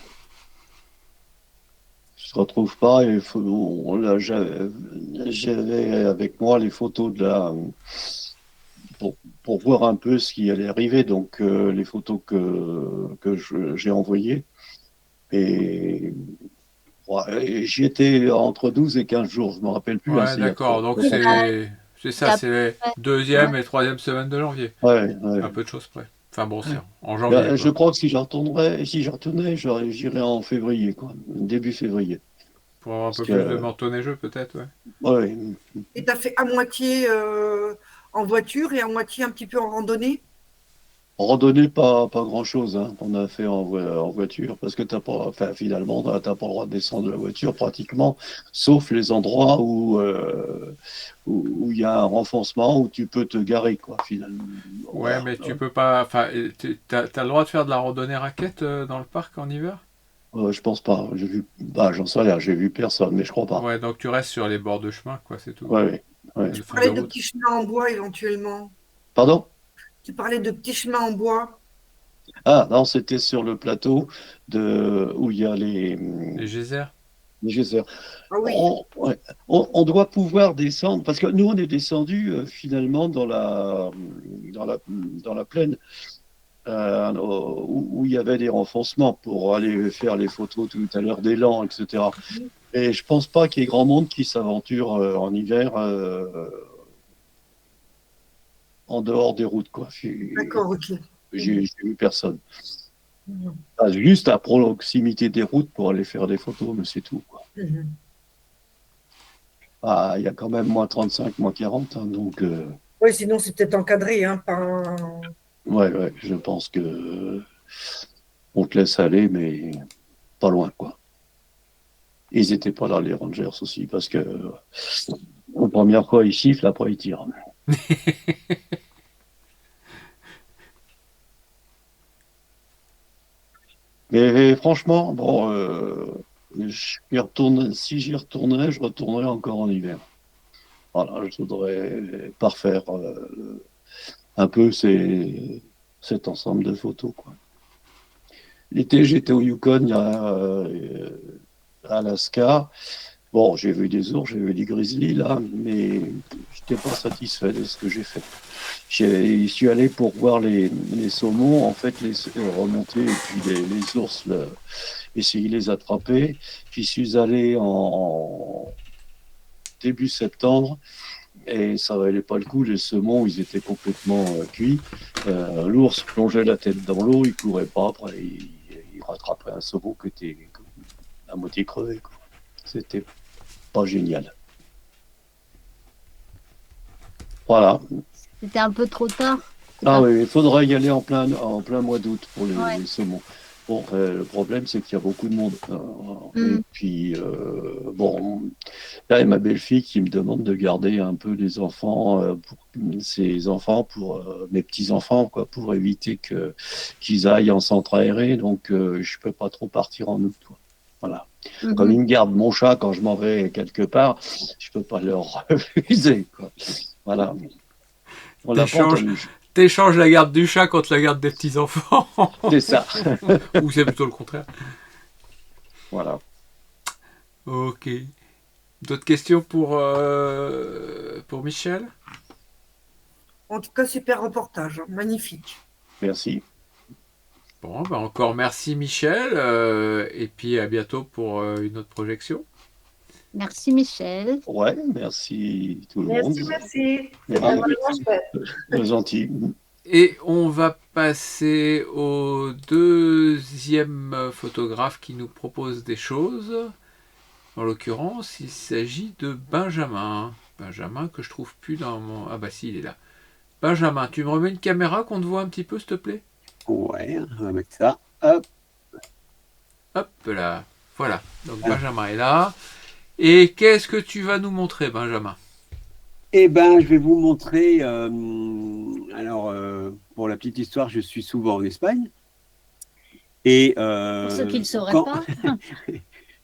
Je retrouve pas. Là, j'avais avec moi les photos pour, pour voir un peu ce qui allait arriver. Donc, les photos que j'ai envoyées. Et, ouais, et j'y étais entre 12 et 15 jours. Je me rappelle plus, hein, Ouais, c'est il y a d'accord. Donc très longtemps. c'est ça, c'est les Ouais. deuxième et troisième semaine de janvier. Ouais, Un ouais. peu de choses près. Enfin bon, c'est en janvier, Je quoi. crois que si j'y retournais, j'irais en février, quoi. Début février. Pour avoir un Parce peu plus de que, manteau neigeux, peut-être, ouais. ouais, Et tu as fait à moitié en voiture et à moitié un petit peu en randonnée? randonnée, pas grand-chose, hein. On a fait en voiture, parce que t'as pas, enfin, finalement, t'as pas le droit de descendre de la voiture pratiquement, sauf les endroits où il y a un renfoncement, où tu peux te garer, quoi, finalement. Ouais, Voilà. mais tu peux pas. Enfin, t'as le droit de faire de la randonnée raquette dans le parc en hiver? Je pense pas. Bah, j'en sais rien, j'ai vu personne, mais je crois pas. Ouais, donc tu restes sur les bords de chemin, quoi, c'est tout. Ouais, ouais, ouais. Le Tu fond de parlais de route. petits chemins en bois éventuellement. Pardon? Tu parlais de petits chemins en bois. Ah, non, c'était sur le plateau où il y a Les geysers? nécessaire. Ah oui, Ouais, on doit pouvoir descendre, parce que nous, on est descendu finalement dans la plaine où il y avait des renfoncements pour aller faire les photos tout à l'heure d'élan, etc. Et je pense pas qu'il y ait grand monde qui s'aventure en hiver en dehors des routes, quoi. d'accord, ok. J'ai vu personne. Mhm. Juste à proximité des routes pour aller faire des photos, mais c'est tout, quoi. Mhm. Ah, il y a quand même moins 35, moins 40, hein, donc Oui, sinon c'est peut-être encadré, hein, ouais, je pense que on te laisse aller, mais pas loin, quoi. Ils n'étaient pas là, les Rangers aussi, parce que la première fois, ils sifflent, après, ils tirent. Mais franchement, bon, si j'y retournerais, je retournerais encore en hiver. Voilà, je voudrais parfaire un peu cet ensemble de photos, quoi. L'été, j'étais au Yukon, à Alaska. Bon, j'ai vu des ours, j'ai vu des grizzlies, là, mais j'étais pas satisfait de ce que j'ai fait. Je suis allé pour voir les saumons, en fait, les remonter, et puis les ours, essayer de les attraper. J'y suis allé en début septembre, et ça valait pas le coup. Les saumons, ils étaient complètement cuits. L'ours plongeait la tête dans l'eau, il courait pas, après, il rattrapait un saumon qui était à moitié crevé, quoi. C'était pas génial. Voilà. C'était un peu trop tard. Ah Ah, oui, il faudra y aller en plein mois d'août pour ouais. les saumons. Bon, le problème, c'est qu'il y a beaucoup de monde. Et Mm. puis, bon, là, il y a ma belle-fille qui me demande de garder un peu les enfants, ses enfants, pour mes petits-enfants, quoi, pour éviter qu'ils aillent en centre aéré. Donc, je peux pas trop partir en août, quoi. Voilà. Comme Mhm. ils me gardent mon chat quand je m'en vais quelque part, je peux pas leur refuser, quoi. Voilà. On l'a pas T'échanges, entendu. t'échanges la garde du chat contre la garde des petits-enfants. C'est ça. Ou c'est plutôt le contraire. Voilà. Ok. D'autres questions pour Michel? En tout cas, super reportage, hein, magnifique. Merci. Bon, ben encore merci Michel. Et puis à bientôt pour une autre projection. Merci Michel. Ouais, merci tout le monde. Merci, merci. C'était Ah, vraiment chouette. gentil. Et on va passer au deuxième photographe qui nous propose des choses. En l'occurrence, il s'agit de Benjamin. Benjamin que je trouve plus dans mon... Ah bah si, il est là. Benjamin, tu me remets une caméra qu'on te voit un petit peu, s'il te plaît? Ouais, on va mettre ça. Hop. Hop là. Voilà. Donc Ah. Benjamin est là. Et qu'est-ce que tu vas nous montrer, Benjamin? Eh ben, je vais vous montrer. Alors, pour la petite histoire, je suis souvent en Espagne. Et Pour ceux qui ne le sauraient quand, pas.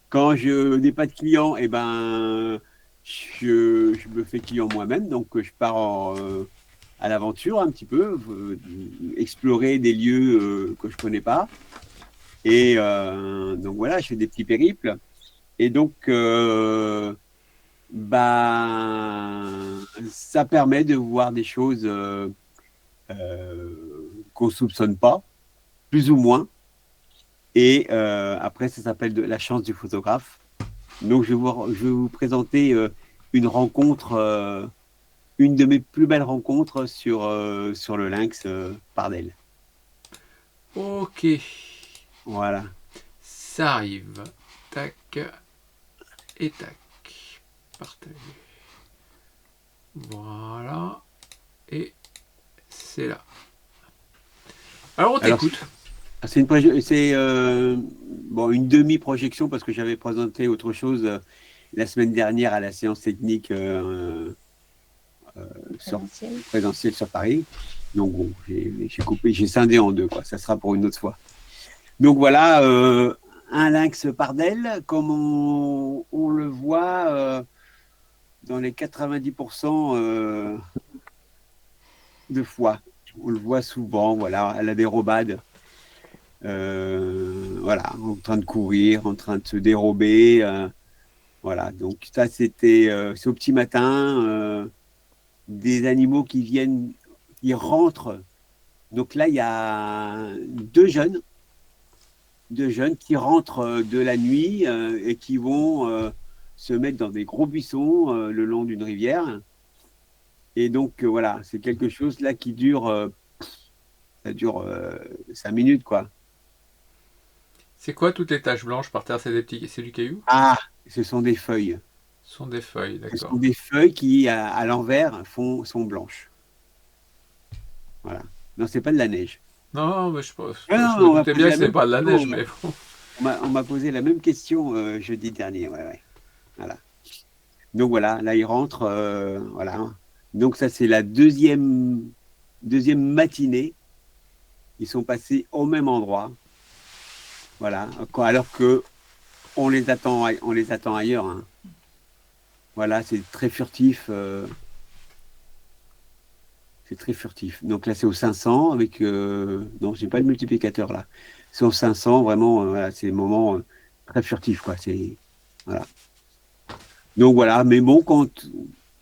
quand je n'ai pas de clients, eh ben, je me fais client moi-même. Donc, je pars à l'aventure un petit peu, explorer des lieux que je connais pas. Et donc voilà, je fais des petits périples. Et donc, ça permet de voir des choses qu'on ne soupçonne pas, plus ou moins. Et après, ça s'appelle la chance du photographe. Donc, je vais vous présenter une rencontre, une de mes plus belles rencontres sur le lynx Pardel. Ok. Voilà. Ça arrive. Tac. Et tac. Partager. Voilà. Et c'est là. Alors on t'écoute. C'est bon, une demi-projection parce que j'avais présenté autre chose la semaine dernière à la séance technique présentielle sur Paris. Donc bon, j'ai coupé, j'ai scindé en deux, quoi. Ça sera pour une autre fois. Donc voilà, un lynx Pardel, comme on le voit dans les 90% de fois. On le voit souvent, voilà, à la dérobade. Voilà, en train de courir, en train de se dérober. Voilà, donc ça c'était c'est au petit matin, des animaux qui viennent, qui rentrent. Donc là, il y a deux jeunes qui rentrent de la nuit et qui vont se mettre dans des gros buissons le long d'une rivière. Et donc voilà, c'est quelque chose là qui dure, ça dure 5 minutes quoi. C'est quoi toutes les taches blanches par terre? C'est du caillou? Ah, ce sont des feuilles. Ce sont des feuilles, Ce sont d'accord. des feuilles qui, à l'envers, sont blanches. Voilà. Non, c'est pas de la neige. Non, mais Ah je non, me on m'a doutais posé bien que la c'était même pas de la neige, question. mais bon. On m'a posé la même question jeudi dernier. Ouais, ouais. Voilà. Donc voilà, là, ils rentrent. Voilà. Donc ça, c'est la deuxième matinée. Ils sont passés au même endroit. Voilà. Alors que on les attend ailleurs. Hein. Voilà, c'est très furtif. C'est très furtif. Donc là, c'est au 500 avec. Non, j'ai pas le multiplicateur là. C'est au 500, vraiment, voilà, c'est des moments très furtifs, quoi. Voilà. Donc voilà, mais bon, quand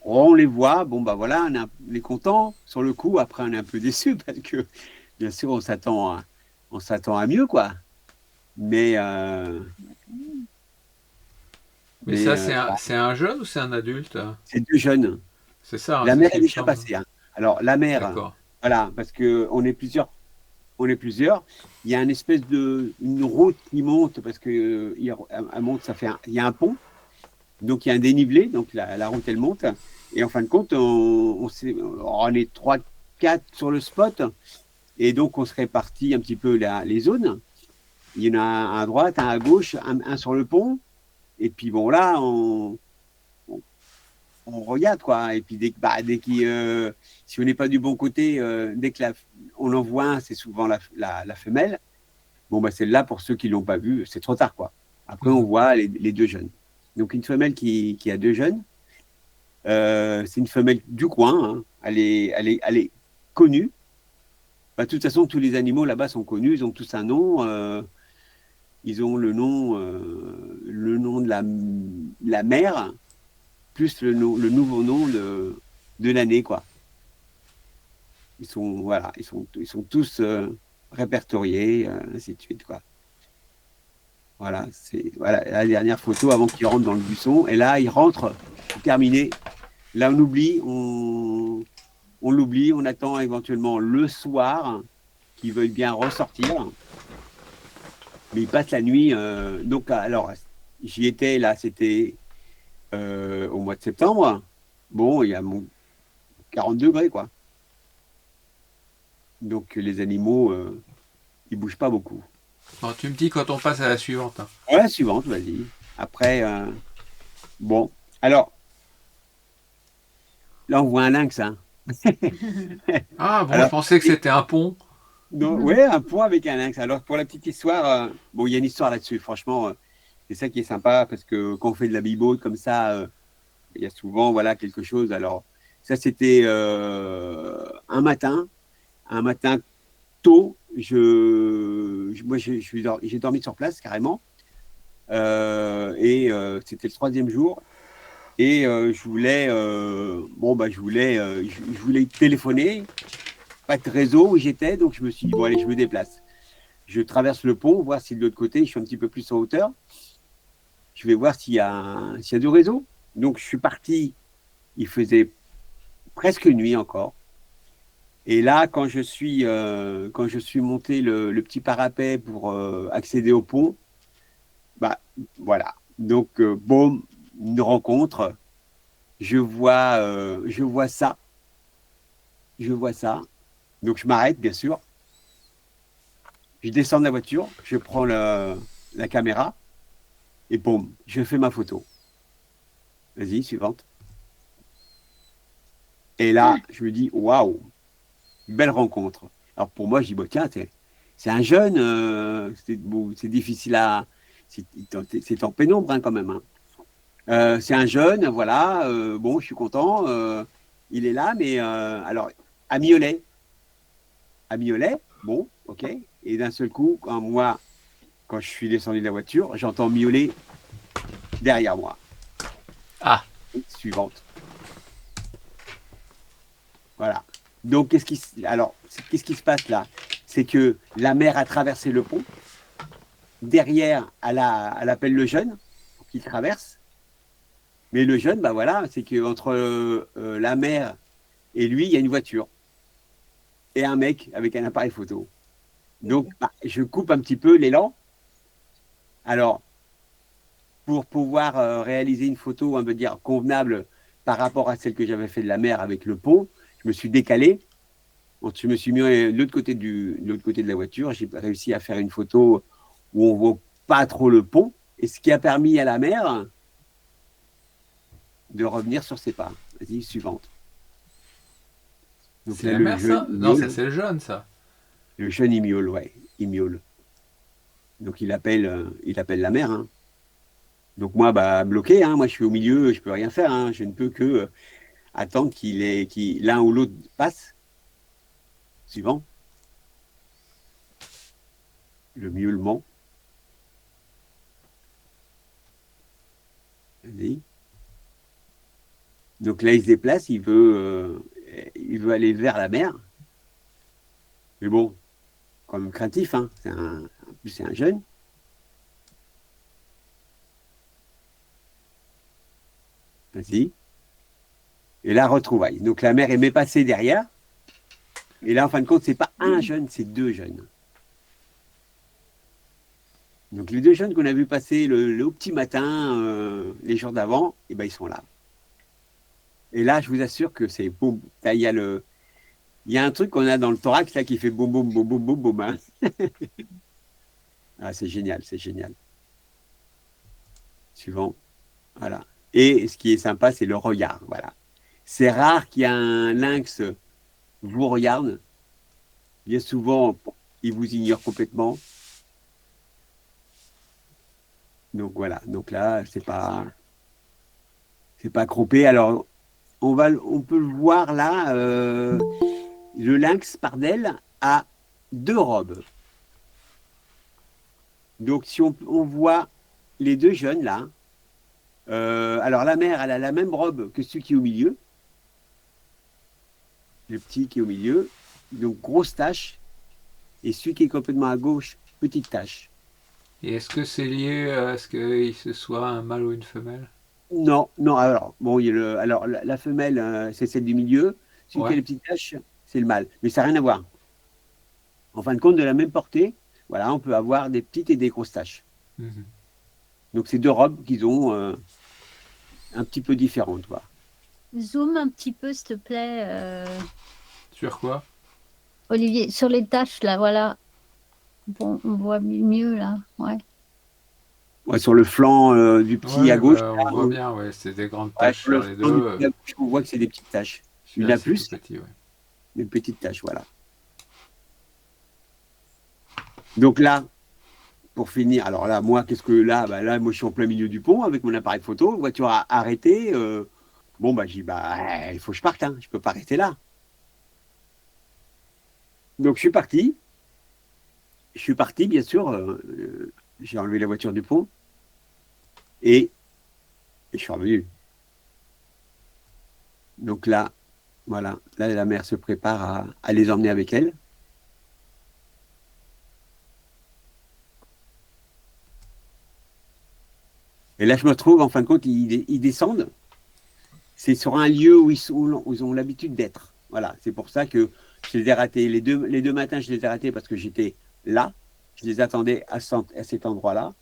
on les voit, bon, bah voilà, on est content sur le coup. Après, on est un peu déçu parce que, bien sûr, on s'attend à mieux, quoi. Mais, Mais mais ça, c'est un jeune ou c'est un adulte? c'est deux jeunes. C'est ça, hein, La c'est ce mère qui est me déjà semble. passée. Hein. Alors, la mère, D'accord. voilà, parce que on est plusieurs. On est plusieurs. Il y a une espèce une route qui monte parce que elle monte, il y a un pont, donc il y a un dénivelé, donc la route elle monte. Et en fin de compte, on est trois, quatre sur le spot, et donc on se répartit un petit peu les zones. Il y en a un à droite, un à gauche, un sur le pont. Et puis bon là, on regarde quoi. Et puis si on n'est pas du bon côté, dès que on en voit un, c'est souvent la femelle. Bon, bah, celle-là, pour ceux qui ne l'ont pas vue, c'est trop tard, quoi. Après, on Mhm. voit les deux jeunes. Donc, une femelle qui a deux jeunes, c'est une femelle du coin. Hein. Elle est connue. Bah, de toute façon, tous les animaux là-bas sont connus. Ils ont tous un nom. Ils ont le nom de la mère, plus le nouveau nom de l'année, quoi. Voilà, ils sont tous répertoriés, ainsi de suite, quoi. Voilà, c'est voilà, la dernière photo avant qu'il rentre dans le buisson. Et là, il rentre, c'est terminé. Là, on l'oublie, on attend éventuellement le soir qu'ils veuillent bien ressortir. Mais il passe la nuit. Donc, alors, j'y étais, là, c'était au mois de septembre. Bon, il y a 40 degrés, quoi. Donc, les animaux, ils bougent pas beaucoup. Bon, tu me dis quand on passe à la suivante, hein. Ouais, suivante, vas-y. Après, bon. Alors, là, on voit un lynx, hein. Ah bon, je Alors, pensais que c'était un pont. ouais, un point avec un lynx. Alors, pour la petite histoire, bon, il y a une histoire là-dessus. Franchement, c'est ça qui est sympa parce que quand on fait de la bibote comme ça, il y a souvent, voilà, quelque chose. Alors, ça, c'était un matin tôt. Moi, j'ai dormi sur place carrément. Et c'était le troisième jour. Et je voulais téléphoner, pas de réseau où j'étais, donc je me suis dit, bon, allez, je me déplace. Je traverse le pont, voir si de l'autre côté, je suis un petit peu plus en hauteur. Je vais voir s'il y a du réseau. Donc, je suis parti, il faisait presque nuit encore. Et là, quand je suis monté le petit parapet pour accéder au pont, bah, voilà. Donc, boum, une rencontre. Je vois ça. Je vois ça. Donc, je m'arrête, bien sûr. Je descends de la voiture, je prends la caméra et boum, je fais ma photo. Vas-y, suivante. Et là, je me dis, waouh, belle rencontre. Alors, pour moi, je dis, bah, tiens, c'est un jeune, c'est difficile c'est en pénombre hein, quand même. Hein. C'est un jeune, voilà, bon, je suis content, il est là, mais alors, à Miolet, bon, ok. Et d'un seul coup, quand je suis descendu de la voiture, j'entends miauler derrière moi. Ah, Suivante. Voilà. Donc, qu'est-ce qui se passe là? C'est que la mère a traversé le pont. Derrière, elle appelle le jeune pour qu'il traverse. Mais le jeune, bah voilà, c'est qu'entre la mère et lui, il y a une voiture et un mec avec un appareil photo. Donc, bah, je coupe un petit peu l'élan. Alors, pour pouvoir réaliser une photo, on va dire, convenable par rapport à celle que j'avais fait de la mer avec le pont, je me suis décalé. Donc, je me suis mis de l'autre côté de la voiture. J'ai réussi à faire une photo où on ne voit pas trop le pont. Et ce qui a permis à la mer de revenir sur ses pas. Vas-y, suivante. Donc c'est là, la le mer, jeune, ça? il Non, ça miaule. c'est le jaune, ça. Le jeune, il miaule, ouais. Il miaule. Donc il appelle la mer, hein. Donc moi, bah, bloqué, hein. Moi, je suis au milieu, je peux rien faire, hein. Je ne peux que attendre l'un ou l'autre passe. Suivant. Le miaulement. Vas-y. Donc là, il se déplace, il veut aller vers la mer. Mais bon, quand même craintif, hein. En plus, c'est un jeune. Vas-y. Et là, retrouvaille. Donc la mer est passée derrière. Et là, en fin de compte, c'est pas un jeune, c'est deux jeunes. Donc les deux jeunes qu'on a vu passer le petit matin, les jours d'avant, eh ben, ils sont là. Et là, je vous assure que c'est boum. Là, il y a un truc qu'on a dans le thorax là qui fait boum, boum, boum, boum, boum, boum, hein. Ah, c'est génial, c'est génial. Suivant. Voilà. Et ce qui est sympa, c'est le regard. Voilà. C'est rare qu'il y ait un lynx vous regarde. Bien souvent, il vous ignore complètement. Donc voilà. Donc là, c'est pas groupé. Alors, on peut le voir là. Le lynx pardel a deux robes. Donc, si on voit les deux jeunes là, alors la mère, elle a la même robe que celui qui est au milieu, le petit qui est au milieu, donc grosse tache, et celui qui est complètement à gauche, petite tache. Et est-ce que c'est lié à ce qu'il se soit un mâle ou une femelle? Non, non, alors, bon, alors la femelle, c'est celle du milieu, celui qui a Ouais. les petites taches, c'est le mâle, mais ça n'a rien à voir. En fin de compte, de la même portée, voilà, on peut avoir des petites et des grosses taches. Mhm. Donc, c'est deux robes qui ont un petit peu différentes, quoi. Zoom un petit peu, s'il te plaît, Sur quoi? Olivier, sur les tâches, là, voilà. Bon, on voit mieux, là. Ouais. Ouais, sur le flanc du petit à Ouais, gauche, bah, on là, voit bien, ouais, c'est des grandes ouais, taches sur le sur les deux. flanc du petit à gauche, on voit que c'est des petites taches. Une Celui-là, à c'est tout plus, petit, ouais. une petite tache, voilà. Donc là, pour finir, alors là, moi, qu'est-ce que là, bah, là, moi, je suis en plein milieu du pont avec mon appareil photo, voiture a arrêté. Bon, bah, j'ai dit, bah, il faut que je parte, hein, je peux pas rester là. Donc, je suis parti. Je suis parti, bien sûr. J'ai enlevé la voiture du pont et, et je suis revenu. Donc là, voilà, là, la mère se prépare à les emmener avec elle. Et là, je me trouve, en fin de compte, ils descendent. C'est sur un lieu où ils ont l'habitude d'être. Voilà, c'est pour ça que je les ai ratés. Les deux matins, je les ai ratés parce que j'étais là. Je les attendais à cet endroit-là.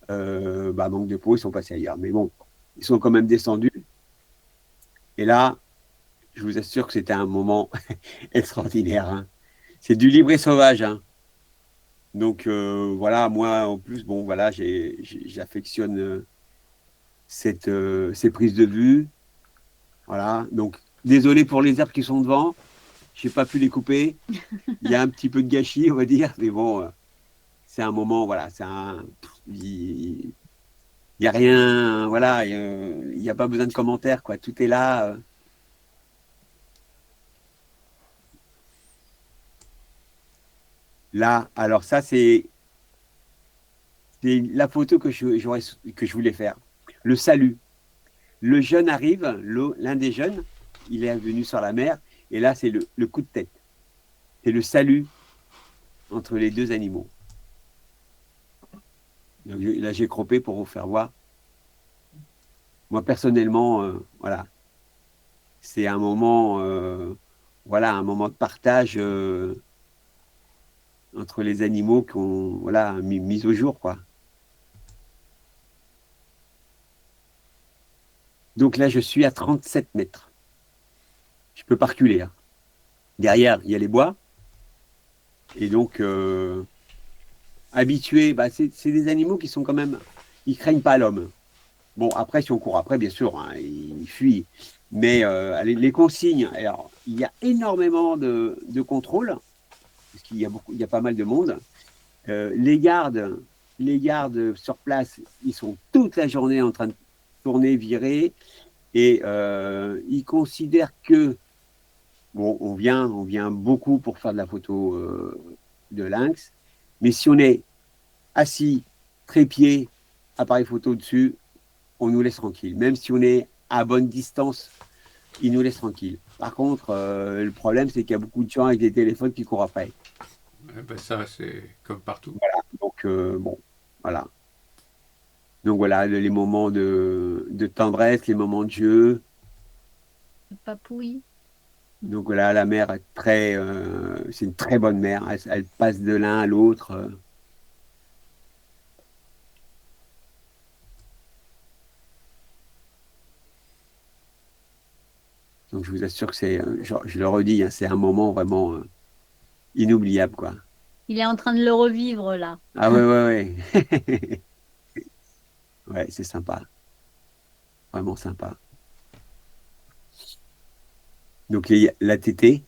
Bah, manque de peau, ils sont passés ailleurs. Mais bon, ils sont quand même descendus. Et là, je vous assure que c'était un moment extraordinaire, hein. C'est du libre et sauvage, hein. Donc voilà, moi en plus, bon voilà, j'affectionne ces prises de vue. Voilà, donc désolé pour les arbres qui sont devant, j'ai pas pu les couper. Il y a un petit peu de gâchis, on va dire, mais bon, c'est un moment, voilà, il y a rien, voilà, il y a pas besoin de commentaires, quoi. Tout est là. Là, alors ça, c'est la photo que je voulais faire. Le salut. Le jeune arrive, l'un des jeunes, il est venu sur la mer, et là, c'est le coup de tête. C'est le salut entre les deux animaux. Donc, là, j'ai croppé pour vous faire voir. Moi, personnellement, voilà, c'est un moment, voilà, un moment de partage entre les animaux qu'on, voilà, mis au jour, quoi. Donc là, je suis à 37 mètres. Je peux pas reculer, hein. Derrière, il y a les bois. Et donc, habitués, bah, c'est des animaux qui sont quand même, ils craignent pas l'homme. Bon, après, si on court après, bien sûr, hein, ils fuient. Mais les consignes, alors, il y a énormément de contrôle, parce qu'il y a il y a pas mal de monde. Les gardes sur place, ils sont toute la journée en train de tourner, virer, et ils considèrent que, bon, on vient beaucoup pour faire de la photo de lynx, mais si on est assis, trépied, appareil photo dessus, on nous laisse tranquille. Même si on est à bonne distance, ils nous laissent tranquille. Par contre, le problème, c'est qu'il y a beaucoup de gens avec des téléphones qui courent après. Ben ça, c'est comme partout. Voilà. Donc, bon, voilà. Donc, voilà, les moments de tendresse, les moments de jeu. Le papouille. Donc, voilà, la mer est très. C'est une très bonne mer. Elle passe de l'un à l'autre. Donc, je vous assure que c'est. Je le redis, hein, c'est un moment vraiment inoubliable, quoi. Il est en train de le revivre là. Ah ouais, ouais, ouais. Ouais, c'est sympa. Vraiment sympa. Donc, il y a la tétée,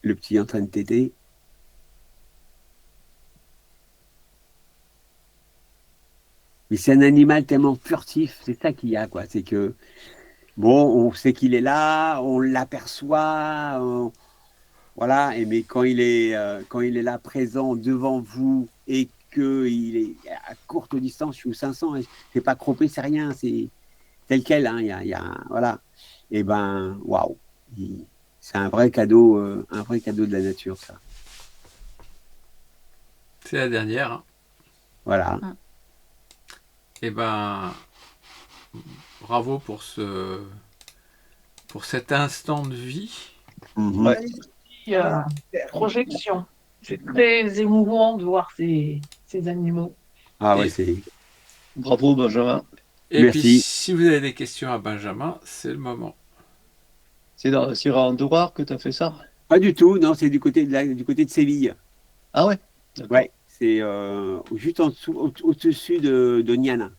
le petit en train de téter. Mais c'est un animal tellement furtif, c'est ça qu'il y a, quoi. C'est que, bon, on sait qu'il est là, on l'aperçoit, voilà, mais quand il est là présent devant vous et qu'il est à courte distance, je suis au 500, c'est pas croppé, c'est rien, c'est tel quel, hein, voilà. Et ben, waouh, c'est un vrai cadeau de la nature, ça. C'est la dernière, hein. Voilà. Et ben, bravo pour cet instant de vie. Mhm. Ouais. Projection. C'est très émouvant de voir ces animaux. Ah ouais, Et- c'est. Bravo, Benjamin. Et Merci. puis, si vous avez des questions à Benjamin, c'est le moment. C'est sur Andorre que tu as fait ça? Pas du tout, non, c'est du côté de Séville. Ah ouais? D'accord. Ouais, c'est juste en dessous, au-dessus de Niana.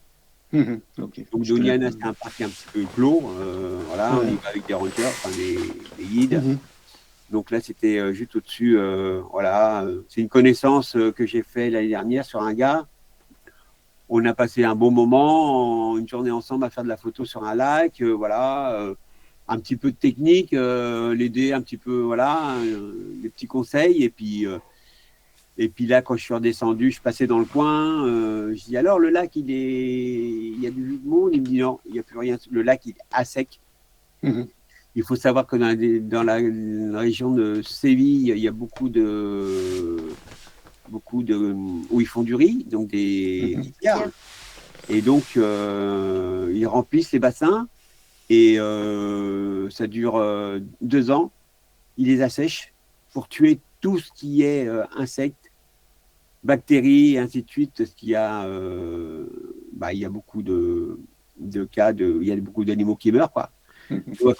Ok. Donc Je connais Niana, pas. c'est un parc un petit peu clos. Voilà, on Ouais. y va avec des rangers, enfin des guides. Mhm. Donc là, c'était juste au-dessus. Voilà, c'est une connaissance que j'ai fait l'année dernière sur un gars. On a passé un bon moment, une journée ensemble à faire de la photo sur un lac. Voilà, un petit peu de technique, l'aider un petit peu, voilà, des petits conseils. Et puis là, quand je suis redescendu, je passais dans le coin. Je dis alors, le lac, il y a du monde. Il me dit non, il n'y a plus rien. Le lac, il est à sec. Mhm. Il faut savoir que dans la région de Séville, il y a beaucoup où ils font du riz, donc des tiers. Et donc, ils remplissent les bassins et ça dure 2 ans. Ils les assèchent pour tuer tout ce qui est insectes, bactéries et ainsi de suite. Ce qu'il y a, il y a beaucoup de cas, il y a beaucoup d'animaux qui meurent, quoi. Le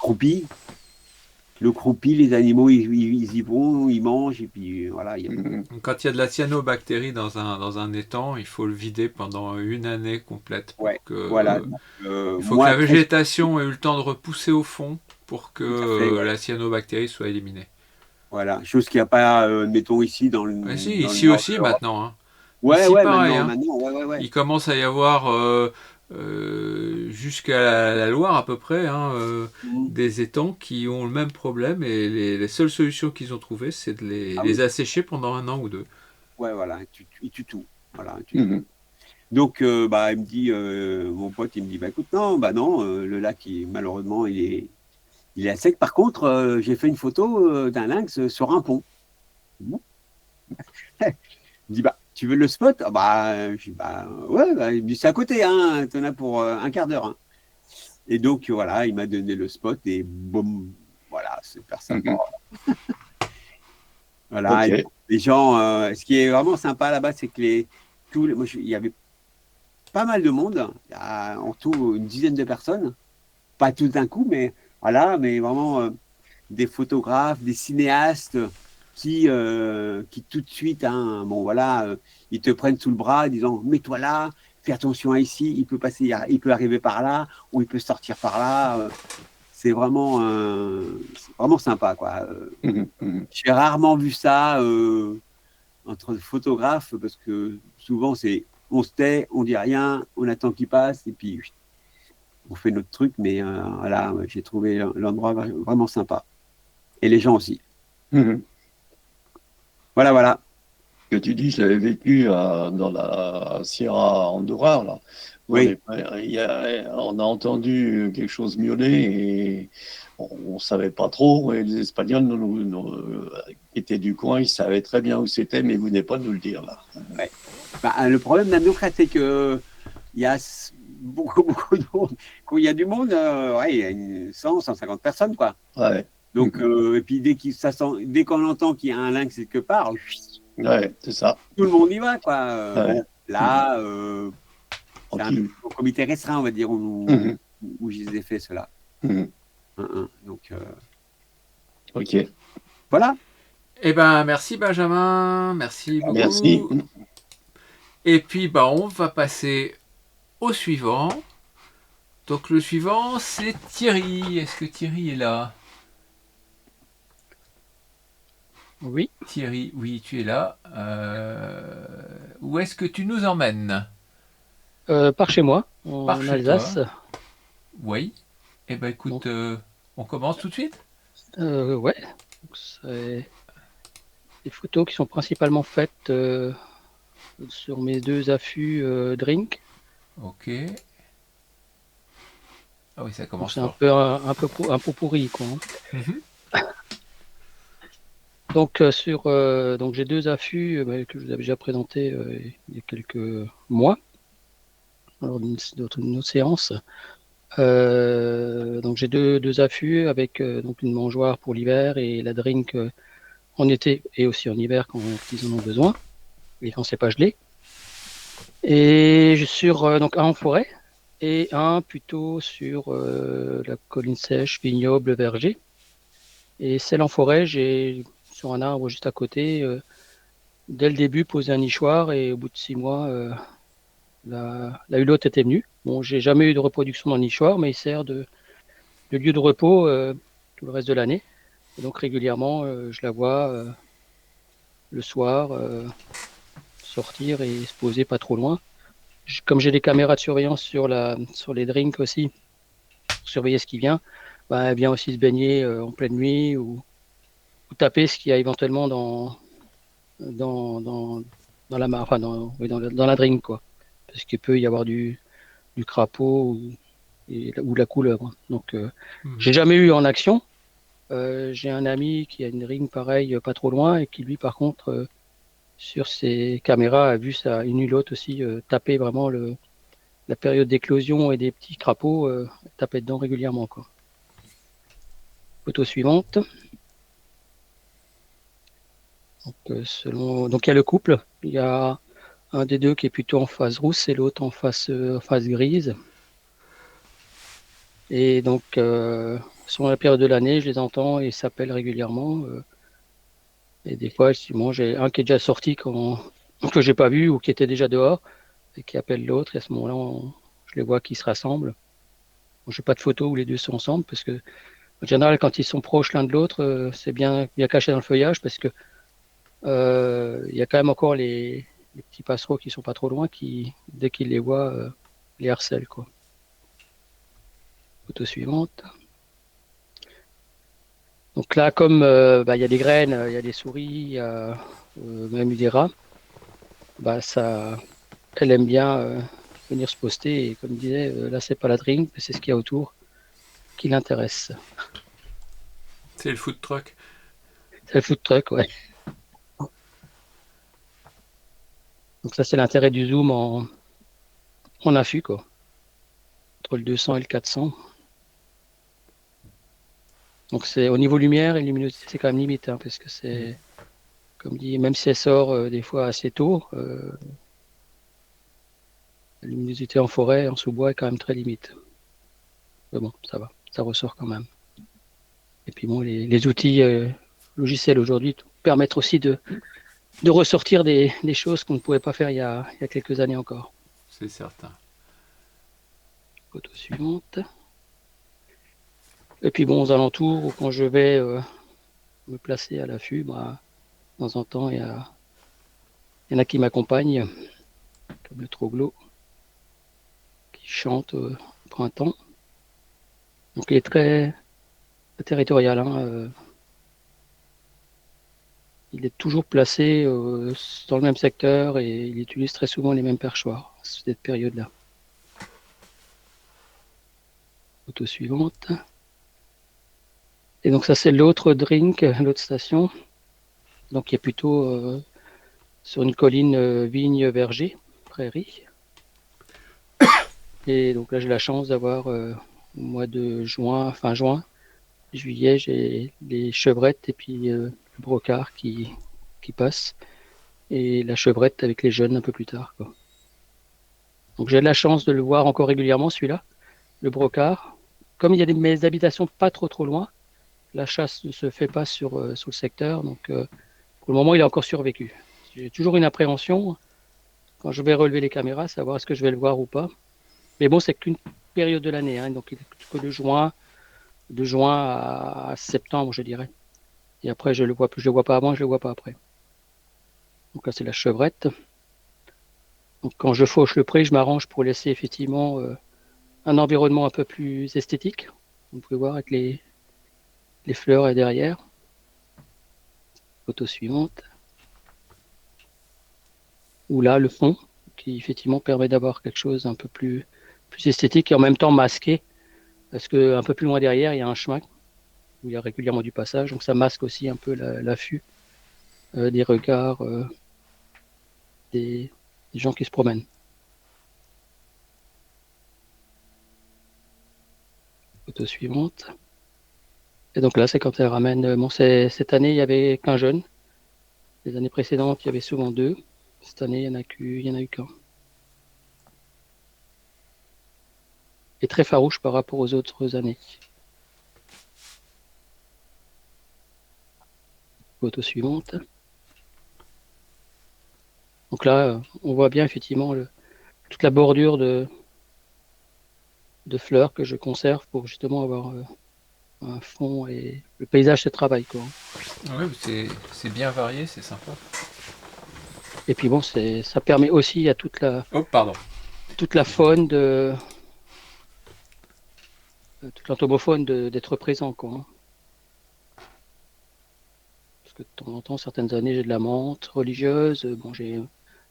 croupi, les animaux, ils y vont, ils mangent, et puis voilà. Donc, quand il y a de la cyanobactérie dans un étang, il faut le vider pendant une année complète pour Ouais, que voilà. il faut que Moi, la végétation ait eu le temps de repousser au fond pour Tout à fait, que ouais. la cyanobactérie soit éliminée. Voilà, chose qu'il n'y a pas, mettons, ici dans le, Ah, si, dans le ici nord de aussi l'Europe. maintenant, hein. Ouais, Ici ouais, pareil, hein. maintenant, ouais. Il commence à y avoir jusqu'à la Loire à peu près, hein, Mhm. des étangs qui ont le même problème et les seules solutions qu'ils ont trouvées, c'est de Ah les oui. assécher pendant 1 an ou 2. Ouais, voilà, il tue tout. Voilà, il tue tout. Mhm. Donc, bah, il me dit, mon pote, il me dit, bah écoute, non, bah non, le lac, malheureusement, il est à sec. Par contre, j'ai fait une photo d'un lynx sur un pont. Bon. Il me dit, bah, tu veux le spot? Ah, bah, je dis, bah, ouais, bah, il me dit, c'est à côté, hein, t'en as pour un quart d'heure. Hein. Et donc, voilà, il m'a donné le spot et boum, voilà, super sympa. Mhm. Voilà, Ok. et les gens, ce qui est vraiment sympa là-bas, c'est que il y avait pas mal de monde, il y a en tout une dizaine de personnes, pas tout d'un coup, mais voilà, mais vraiment des photographes, des cinéastes qui tout de suite, hein, bon voilà, ils te prennent sous le bras, disant mets-toi là, fais attention à ici, il peut passer, il peut arriver par là, ou il peut sortir par là. C'est vraiment sympa, quoi. Mhm. Mhm. J'ai rarement vu ça entre photographes parce que souvent c'est on se tait, on dit rien, on attend qu'il passe et puis on fait notre truc. Mais voilà, j'ai trouvé l'endroit vraiment sympa et les gens aussi. Mhm. Voilà, voilà. Que tu dis, je l'avais vécu dans la Sierra Andorra, là. Où Oui, on a entendu quelque chose miauler et on ne savait pas trop. Et les Espagnols qui étaient du coin, ils savaient très bien où c'était, mais ils ne venaient pas nous le dire, là. ouais. Bah, le problème d'Andouka, c'est que il y a beaucoup, beaucoup de monde. Quand il y a du monde, ouais, il y a 150 personnes, quoi. Ouais. Donc, Mhm. et puis dès qu'on entend qu'il y a un lynx quelque part, Ouais, c'est ça. tout le monde y va, quoi. Ouais. Bon, Mhm. là, c'est un Tranquille. comité restreint, on va dire, Mhm. où je les ai fait cela. Mhm. Donc, Ok. voilà. Eh ben, merci Benjamin, merci Merci. beaucoup. Et puis, bah, on va passer au suivant. Donc, le suivant, c'est Thierry. Est-ce que Thierry est là? Oui, Thierry, oui, tu es là. Où est-ce que tu nous emmènes? par chez moi, Par en chez toi? Alsace. Oui. Eh ben, Donc, écoute, on commence tout de suite? ouais, donc c'est des photos qui sont principalement faites sur mes deux affûts drink. Ok. Ah oui, ça Donc commence c'est un fort. peu un pot pourri, quoi. Hein. Mhm. Donc donc j'ai deux affûts que je vous avais déjà présentés il y a quelques mois lors d'une autre séance. Donc j'ai deux affûts avec donc une mangeoire pour l'hiver et la drink en été et aussi en hiver quand ils en ont besoin et quand c'est pas gelé. Et sur donc un en forêt et un plutôt sur la colline sèche, vignoble, verger. Et celle en forêt, j'ai sur un arbre juste à côté, dès le début posé un nichoir et au bout de 6 mois, la hulotte était venue. Bon, j'ai jamais eu de reproduction dans le nichoir, mais il sert de lieu de repos tout le reste de l'année. Et donc régulièrement, je la vois le soir sortir et se poser pas trop loin. Comme j'ai des caméras de surveillance sur les drinks aussi, pour surveiller ce qui vient, bah, elle vient aussi se baigner en pleine nuit ou taper ce qu'il y a éventuellement dans, dans, dans la, enfin, oui, dans la drink, quoi. Parce qu'il peut y avoir du crapaud ou la couleuvre. Donc, Mhm. j'ai jamais eu en action. J'ai un ami qui a une drink pareille, pas trop loin, et qui lui, par contre, sur ses caméras, a vu une hulotte aussi taper vraiment la période d'éclosion et des petits crapauds tapaient dedans régulièrement, quoi. Photo suivante. Donc il y a le couple. Il y a un des deux qui est plutôt en phase rousse et l'autre en phase grise. Et donc selon la période de l'année, je les entends et ils s'appellent régulièrement. Et des fois, effectivement, j'ai un qui est déjà sorti que j'ai pas vu ou qui était déjà dehors et qui appelle l'autre. Et à ce moment-là, je les vois qui se rassemblent. Bon, je n'ai pas de photo où les deux sont ensemble parce que en général, quand ils sont proches l'un de l'autre, c'est bien caché dans le feuillage parce que il y a quand même encore les petits passereaux qui sont pas trop loin qui, dès qu'ils les voient, les harcèlent, quoi. Photo suivante. Donc là, comme bah, il y a des graines, il y a des souris, il y a même des rats, bah, ça elle aime bien venir se poster. Et comme je disais, là, c'est pas la drink, mais c'est ce qu'il y a autour qui l'intéresse. C'est le food truck. C'est le food truck, ouais. Donc ça, c'est l'intérêt du zoom en affût, quoi. Entre le 200 et le 400. Donc c'est au niveau lumière et luminosité, c'est quand même limite, hein, parce que c'est, comme dit, même si elle sort des fois assez tôt, la luminosité en forêt, en sous-bois est quand même très limite. Mais bon, ça va, ça ressort quand même. Et puis bon, les outils logiciels aujourd'hui permettent aussi de ressortir des choses qu'on ne pouvait pas faire il y a quelques années encore. C'est certain. Photo suivante. Et puis bon, aux alentours, quand je vais me placer à l'affût, bah, de temps en temps, il y en a qui m'accompagnent, comme le troglo, qui chante au printemps. Donc il est très territorial, hein, il est toujours placé dans le même secteur et il utilise très souvent les mêmes perchoirs à cette période-là. Photo suivante. Et donc ça c'est l'autre drink, l'autre station, donc qui est plutôt sur une colline vigne verger, prairie. Et donc là j'ai la chance d'avoir au mois de juin, fin juin, juillet, j'ai les chevrettes et puis le brocard qui passe. Et la chevrette avec les jeunes un peu plus tard, quoi. Donc j'ai de la chance de le voir encore régulièrement, celui-là, le brocard. Comme il y a mes habitations pas trop loin, la chasse ne se fait pas sur le secteur, donc pour le moment il a encore survécu. J'ai toujours une appréhension quand je vais relever les caméras, savoir est-ce que je vais le voir ou pas. Mais bon, c'est qu'une période de l'année, hein, donc il est que de juin à septembre, je dirais. Et après, je le vois pas avant, je le vois pas après. Donc là, c'est la chevrette. Donc quand je fauche le pré, je m'arrange pour laisser effectivement un environnement un peu plus esthétique. Vous pouvez voir avec les fleurs et derrière. Photo suivante. Où là, le fond, qui effectivement permet d'avoir quelque chose un peu plus esthétique et en même temps masqué. Parce que un peu plus loin derrière, il y a un chemin où il y a régulièrement du passage. Donc ça masque aussi un peu l'affût des regards des gens qui se promènent. Photo suivante. Et donc là, c'est quand elle ramène. Bon, cette année, il n'y avait qu'un jeune. Les années précédentes, il y avait souvent deux. Cette année, il n'y en a eu qu'un. Et très farouche par rapport aux autres années. Photo suivante. Donc là, on voit bien effectivement toute la bordure de fleurs que je conserve pour justement avoir un fond et le paysage se travaille, quoi. Oui, c'est bien varié, c'est sympa. Et puis bon, ça permet aussi à toute la faune toute l'entomofaune d'être présent, quoi. Parce que de temps en temps, certaines années, j'ai de la menthe religieuse, bon, j'ai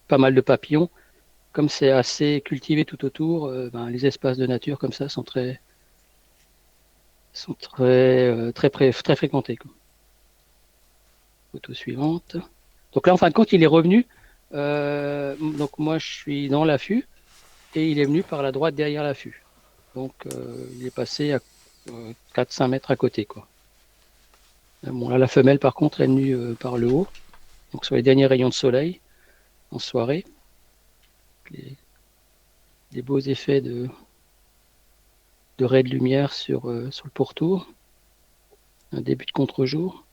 pas mal de papillons. Comme c'est assez cultivé tout autour, les espaces de nature comme ça sont très fréquentés, quoi. Photo suivante. Donc là, en fin de compte, il est revenu. Donc moi, je suis dans l'affût et il est venu par la droite derrière l'affût. Donc il est passé à 4-5 mètres à côté, quoi. Bon, là, la femelle, par contre, est venue par le haut. Donc sur les derniers rayons de soleil en soirée. Les beaux effets de raies de lumière sur le pourtour. Un début de contre-jour.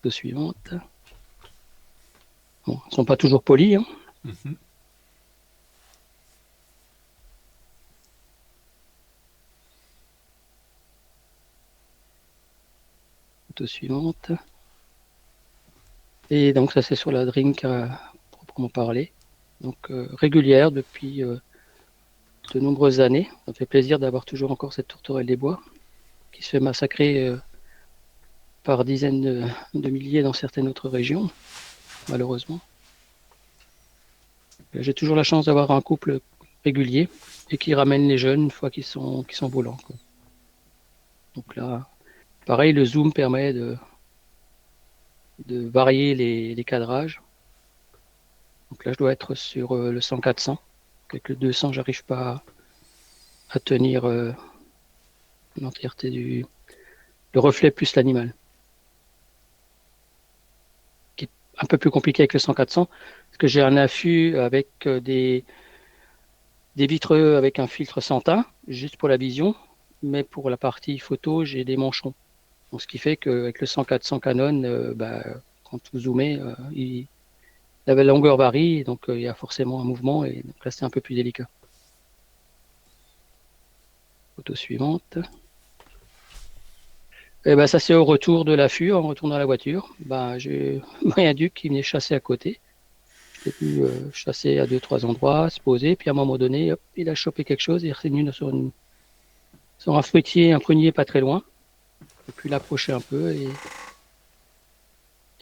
Suivante. Bon, ils ne sont pas toujours polis, hein. Mm-hmm. Photo suivante. Et donc ça c'est sur la drink à proprement parler. Donc régulière depuis de nombreuses années. Ça fait plaisir d'avoir toujours encore cette tourterelle des bois qui se fait massacrer par dizaines de milliers dans certaines autres régions. malheureusement. J'ai toujours la chance d'avoir un couple régulier et qui ramène les jeunes une fois qu'ils sont volants, quoi. Donc là, pareil, le zoom permet de varier les cadrages. Donc là, je dois être sur le 100-400. Avec le 200, j'arrive pas à tenir l'entièreté le reflet plus l'animal. Qui est un peu plus compliqué avec le 100-400, parce que j'ai un affût avec des vitreux avec un filtre sans teint, juste pour la vision, mais pour la partie photo, j'ai des manchons. Donc, ce qui fait qu'avec le 100-400 Canon, quand vous zoomez, la longueur varie, et donc il y a forcément un mouvement, et donc là c'est un peu plus délicat. Photo suivante. Et ça c'est au retour de l'affût, en retournant à la voiture. J'ai un duc qui venait chasser à côté. Je l'ai pu chasser à 2-3 endroits, se poser, puis à un moment donné, hop, il a chopé quelque chose, et il est revenu sur un fruitier, un prunier pas très loin. J'ai pu l'approcher un peu et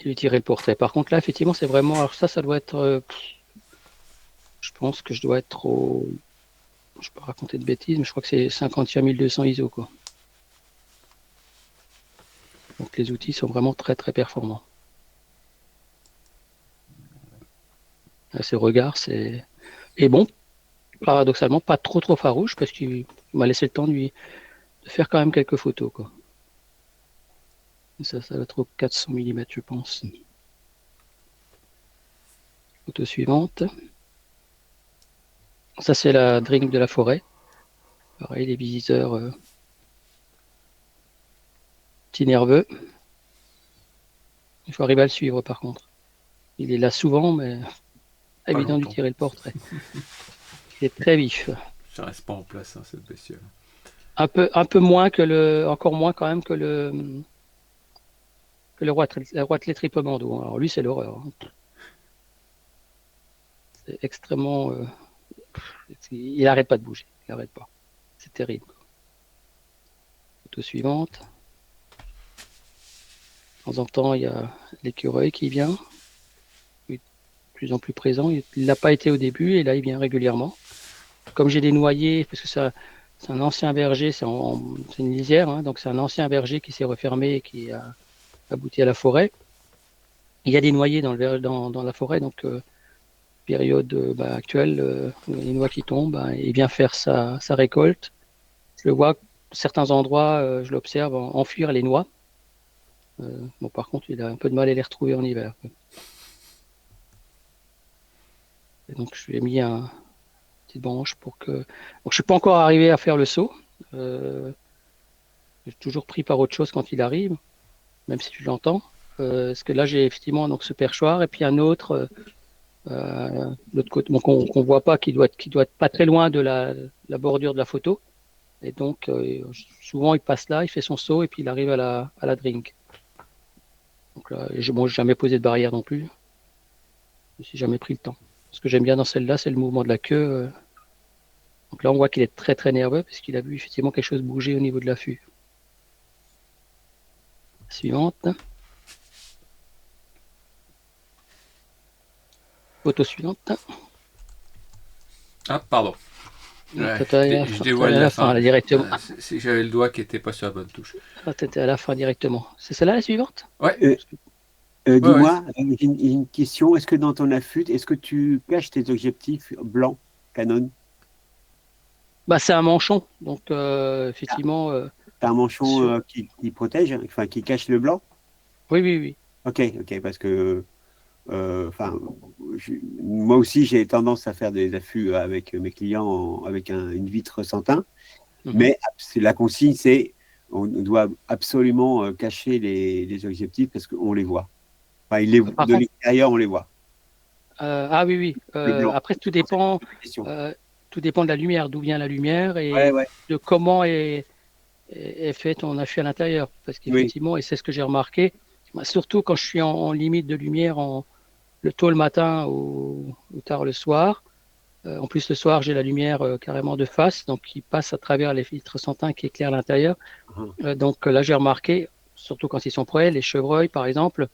lui tirer le portrait. Par contre là, effectivement, c'est vraiment... Alors ça doit être... je pense que je dois être au... Je peux raconter de bêtises, mais je crois que c'est 51 200 ISO, quoi. Donc les outils sont vraiment très très performants. Là, ce regard, c'est... Et bon, paradoxalement, pas trop farouche, parce qu'il m'a laissé le temps de faire quand même quelques photos, quoi. Ça va être au 400 mm, je pense. Photo suivante. Ça, c'est la drink de la forêt. Pareil, les visiteurs petits nerveux. Il faut arriver à le suivre, par contre. Il est là souvent, mais pas évident de lui tirer le portrait. Il est très vif. Ça reste pas en place, hein, cette bestiole. Un peu moins que encore moins quand même que le roitelet triple bandeau. Alors lui, c'est l'horreur, hein. C'est extrêmement... il n'arrête pas de bouger. Il n'arrête pas. C'est terrible. Photo suivante. De temps en temps, il y a l'écureuil qui vient. Il est de plus en plus présent. Il n'a pas été au début et là, il vient régulièrement. Comme j'ai des noyers, parce que c'est un ancien verger, c'est une lisière, hein, donc c'est un ancien verger qui s'est refermé et qui a abouti à la forêt. Il y a des noyers dans la forêt, donc période actuelle, les noix qui tombent, il vient faire sa récolte. Je le vois, à certains endroits, je l'observe enfuir les noix. Par contre, il a un peu de mal à les retrouver en hiver. Et donc, je lui ai mis une petite branche pour que... Donc, je ne suis pas encore arrivé à faire le saut. J'ai toujours pris par autre chose quand il arrive, même si tu l'entends. Parce que là, j'ai effectivement donc, ce perchoir et puis un autre... l'autre côté, qu'on voit pas, qui doit être pas très loin de la bordure de la photo, et donc souvent il passe là, il fait son saut et puis il arrive à la drink. Donc là, j'ai jamais posé de barrière non plus, je me suis jamais pris le temps. Ce que j'aime bien dans celle-là, c'est le mouvement de la queue. Donc là on voit qu'il est très très nerveux parce qu'il a vu effectivement quelque chose bouger au niveau de l'affût. Suivante. Photo suivante. Ah, pardon. Ouais, je dévoile la fin. Là, directement. C'est que j'avais le doigt qui n'était pas sur la bonne touche. Ah, t'étais à la fin directement. C'est celle-là la suivante? Ouais. Dis-moi, j'ai une question. Est-ce que dans ton affût, est-ce que tu caches tes objectifs blancs Canon? C'est un manchon, donc effectivement. T'as un manchon qui protège, enfin qui cache le blanc? Oui. Ok, parce que moi aussi j'ai tendance à faire des affûts avec mes clients avec une vitre sans teint, mais la consigne c'est on doit absolument cacher les objectifs parce qu'on les voit. Enfin, de l'extérieur on les voit. Oui. Après tout dépend de la lumière, d'où vient la lumière et de comment est fait ton affût à l'intérieur. Parce qu'effectivement, et c'est ce que j'ai remarqué, surtout quand je suis en limite de lumière le tôt le matin ou tard le soir. En plus, le soir, j'ai la lumière carrément de face, donc qui passe à travers les filtres sans teint qui éclairent l'intérieur. Donc là, j'ai remarqué, surtout quand ils sont près, les chevreuils, par exemple,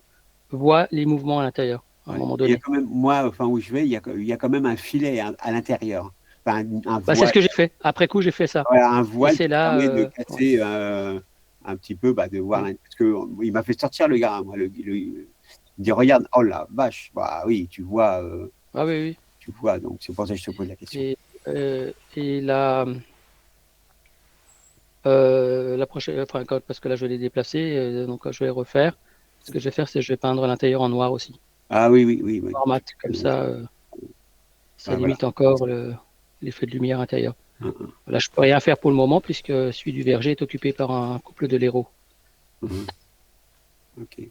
voient les mouvements à l'intérieur. à un moment Il y a donné. quand même, moi, enfin, où je vais, il y a quand même un filet à l'intérieur. Enfin, un Bah, c'est ce voile, que j'ai fait. Après coup, j'ai fait ça. voilà, un Et voile c'est qui là, permet de ouais. casser un petit peu, bah, de voir. Parce que il m'a fait sortir le gars, hein, moi, il dit, regarde, oh la vache, bah oui, Ah oui, oui. tu vois, donc c'est pour ça que je te pose la question. Et la prochaine, enfin, parce que là, je l'ai déplacé, donc je vais refaire. Ce que je vais faire, c'est que je vais peindre l'intérieur en noir aussi. Ah oui, oui, oui, oui. Noir mat, comme ça, ça Ah, voilà. limite encore l'effet de lumière intérieur. Mhm, Là, je peux rien faire pour le moment, puisque celui du verger est occupé par un couple de laireaux. mhm. Ok.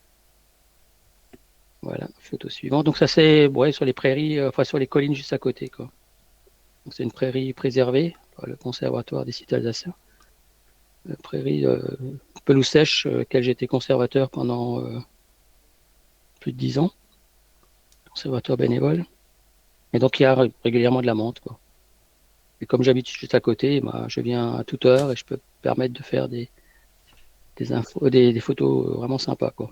Voilà, photo suivante. Donc ça, c'est ouais, sur les prairies, enfin sur les collines juste à côté, quoi. Donc c'est une prairie préservée par le Conservatoire des sites alsaciens. Une prairie pelouse sèche, laquelle j'ai été conservateur pendant plus de 10 ans, conservateur bénévole. Et donc il y a régulièrement de la menthe, quoi. Et comme j'habite juste à côté, bah, je viens à toute heure et je peux me permettre de faire des photos vraiment sympas, quoi.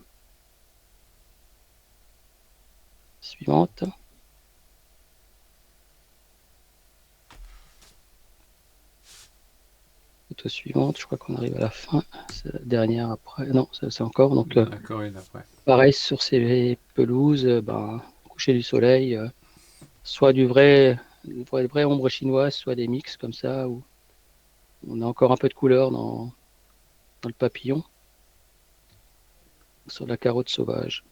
Suivante. Photo suivante, je crois qu'on arrive à la fin. C'est la dernière après. Non, c'est encore. Donc, D'accord, une après. pareil, sur ces pelouses, ben, coucher du soleil, soit vraie ombre chinoise, soit des mix comme ça, où on a encore un peu de couleur dans le papillon, sur la carotte sauvage.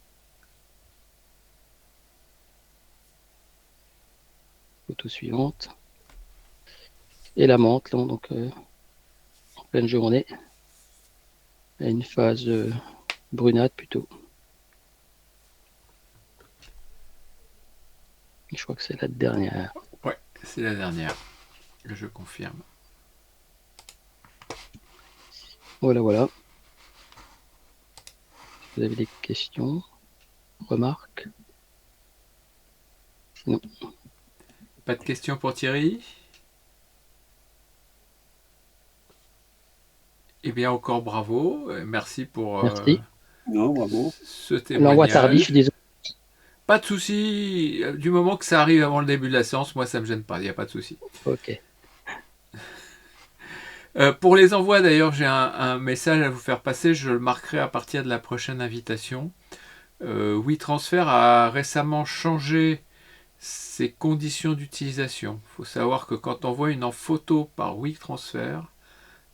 Photo suivante. Et la menthe, là, donc en pleine journée, à une phase brunâtre plutôt. Je crois que c'est la dernière. Ouais, c'est la dernière. Je confirme. Voilà, voilà. Vous avez des questions, remarques? Non. Pas de questions pour Thierry? Eh bien, encore bravo. Merci pour Merci. Non, bravo. ce L'envoi tardif, témoignage. désolé. Pas de souci. Du moment que ça arrive avant le début de la séance, moi, ça me gêne pas. Il n'y a pas de souci. Ok. Pour les envois, d'ailleurs, j'ai un message à vous faire passer. Je le marquerai à partir de la prochaine invitation. WeTransfer a récemment changé ses conditions d'utilisation. Il faut savoir que quand on voit une en photo par WeTransfer,